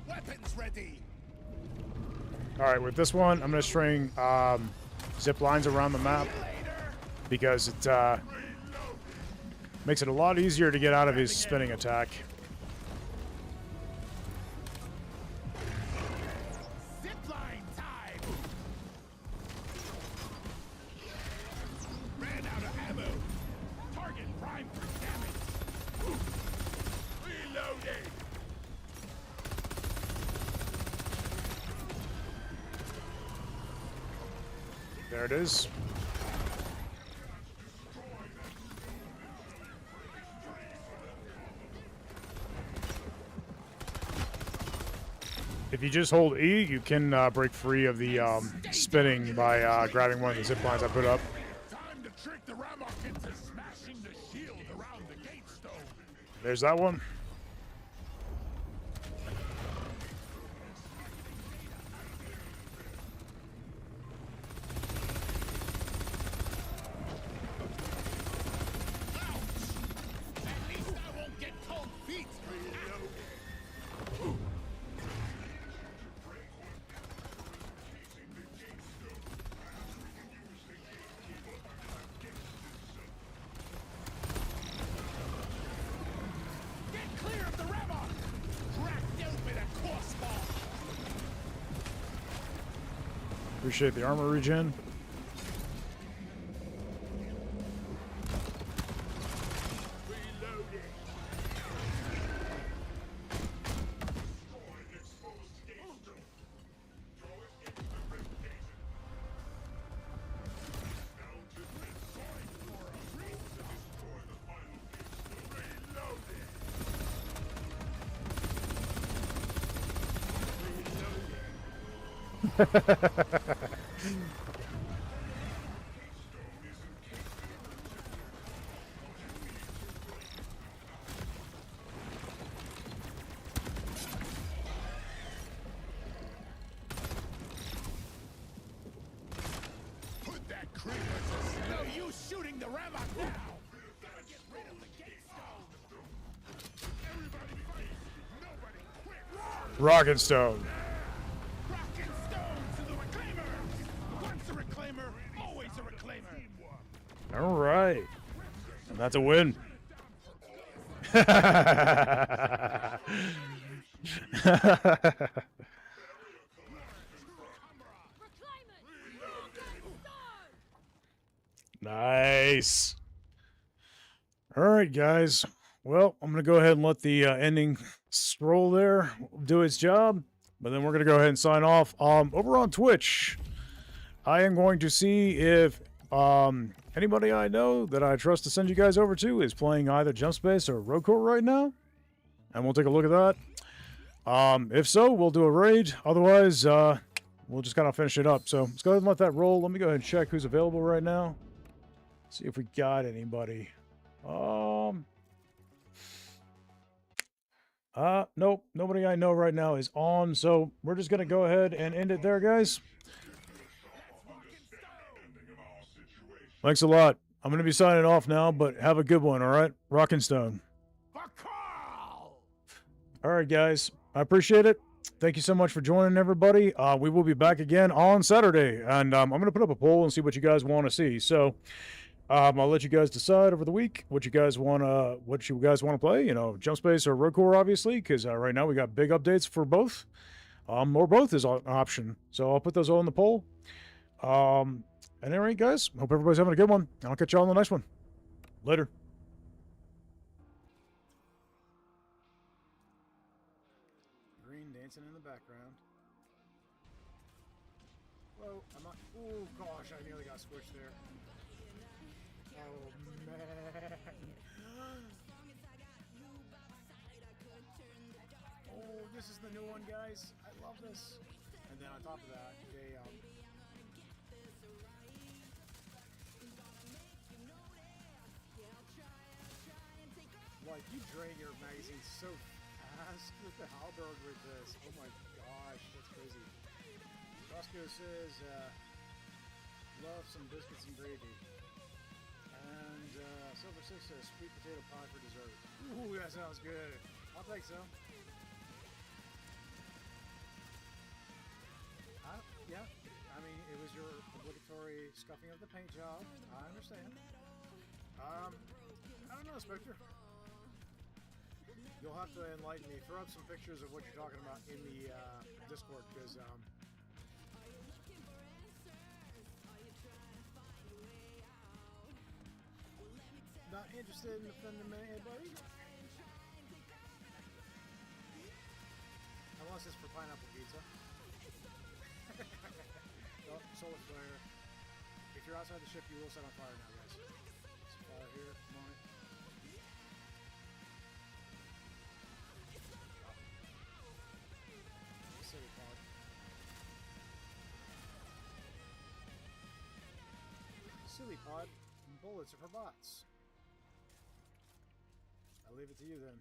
Weapons ready. Alright, with this one, I'm going to string zip lines around the map because it makes it a lot easier to get out of his spinning attack. Zipline time. Ran out of ammo. Target prime for damage. Reloading. There it is. If you just hold E, you can break free of the spinning by grabbing one of the zip lines I put up. Time to trick the Ramok into smashing the shield around the gate stone. There's that one. At least I won't get cold feet. Get clear of the Ramok. Cracked open a crossbar. Appreciate the armor regen. Reloading. Put that creeper to sleep. No, you shooting the rammer now. Gotta get rid of the gate stone. Everybody fight. Nobody quit. Rock and Stone. Rock and stone to the reclaimer. Once a reclaimer, always a reclaimer. All right. And that's a win. Nice. All right, guys. Well, I'm going to go ahead and let the ending scroll there do its job, but then we're going to go ahead and sign off. Over on Twitch, I am going to see if anybody I know that I trust to send you guys over to is playing either Jump Space or Road Court right now, and we'll take a look at that. If so, we'll do a raid. Otherwise, we'll just kind of finish it up. So let's go ahead and let that roll. Let me go ahead and check who's available right now. See if we got anybody. Nope, nobody I know right now is on, so we're just gonna go ahead and end it there, guys. Thanks a lot. I'm gonna be signing off now, but have a good one, all right? Rock and Stone. All right, guys, I appreciate it. Thank you so much for joining, everybody. We will be back again on Saturday, and I'm gonna put up a poll and see what you guys want to see. So. I'll let you guys decide over the week what you guys want to play. You know, Jump Space or Road Core, obviously, because right now we got big updates for both. Or both is an option. So I'll put those all in the poll. And anyway, guys, hope everybody's having a good one. I'll catch y'all on the next one. Later. Green dancing in the background. Whoa, I'm not. Oh gosh, I nearly got squished there. Oh, man. Oh, this is the new one, guys. I love this. And then on top of that, they, like, you drain your magazine so fast with the halberd with this. Oh my gosh, that's crazy. Roscoe says, love some biscuits and gravy. And Silver Six says sweet potato pie for dessert. Ooh, that sounds good. I'll take some. Yeah, I mean, it was your obligatory scuffing of the paint job. I understand. I don't know, Spectre. You'll have to enlighten me. Throw up some pictures of what you're talking about in the Discord, because not interested in offending anybody. Unless it's for pineapple pizza. Oh, solar flare. If you're outside the ship, you will set on fire now, guys. There's a fire here. Come on it. Silly pod. Silly pod. Bullets are for bots. I'll leave it to you then.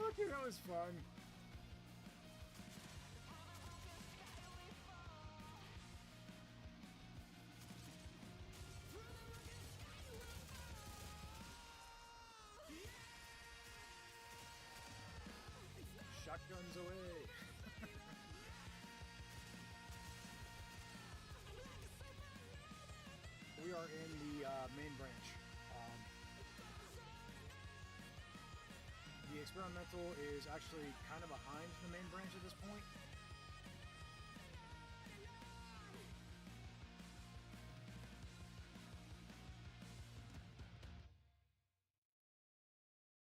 Okay, that was fun. Shotguns away. We are in the main branch. The experimental is actually kind of behind the main branch at this point.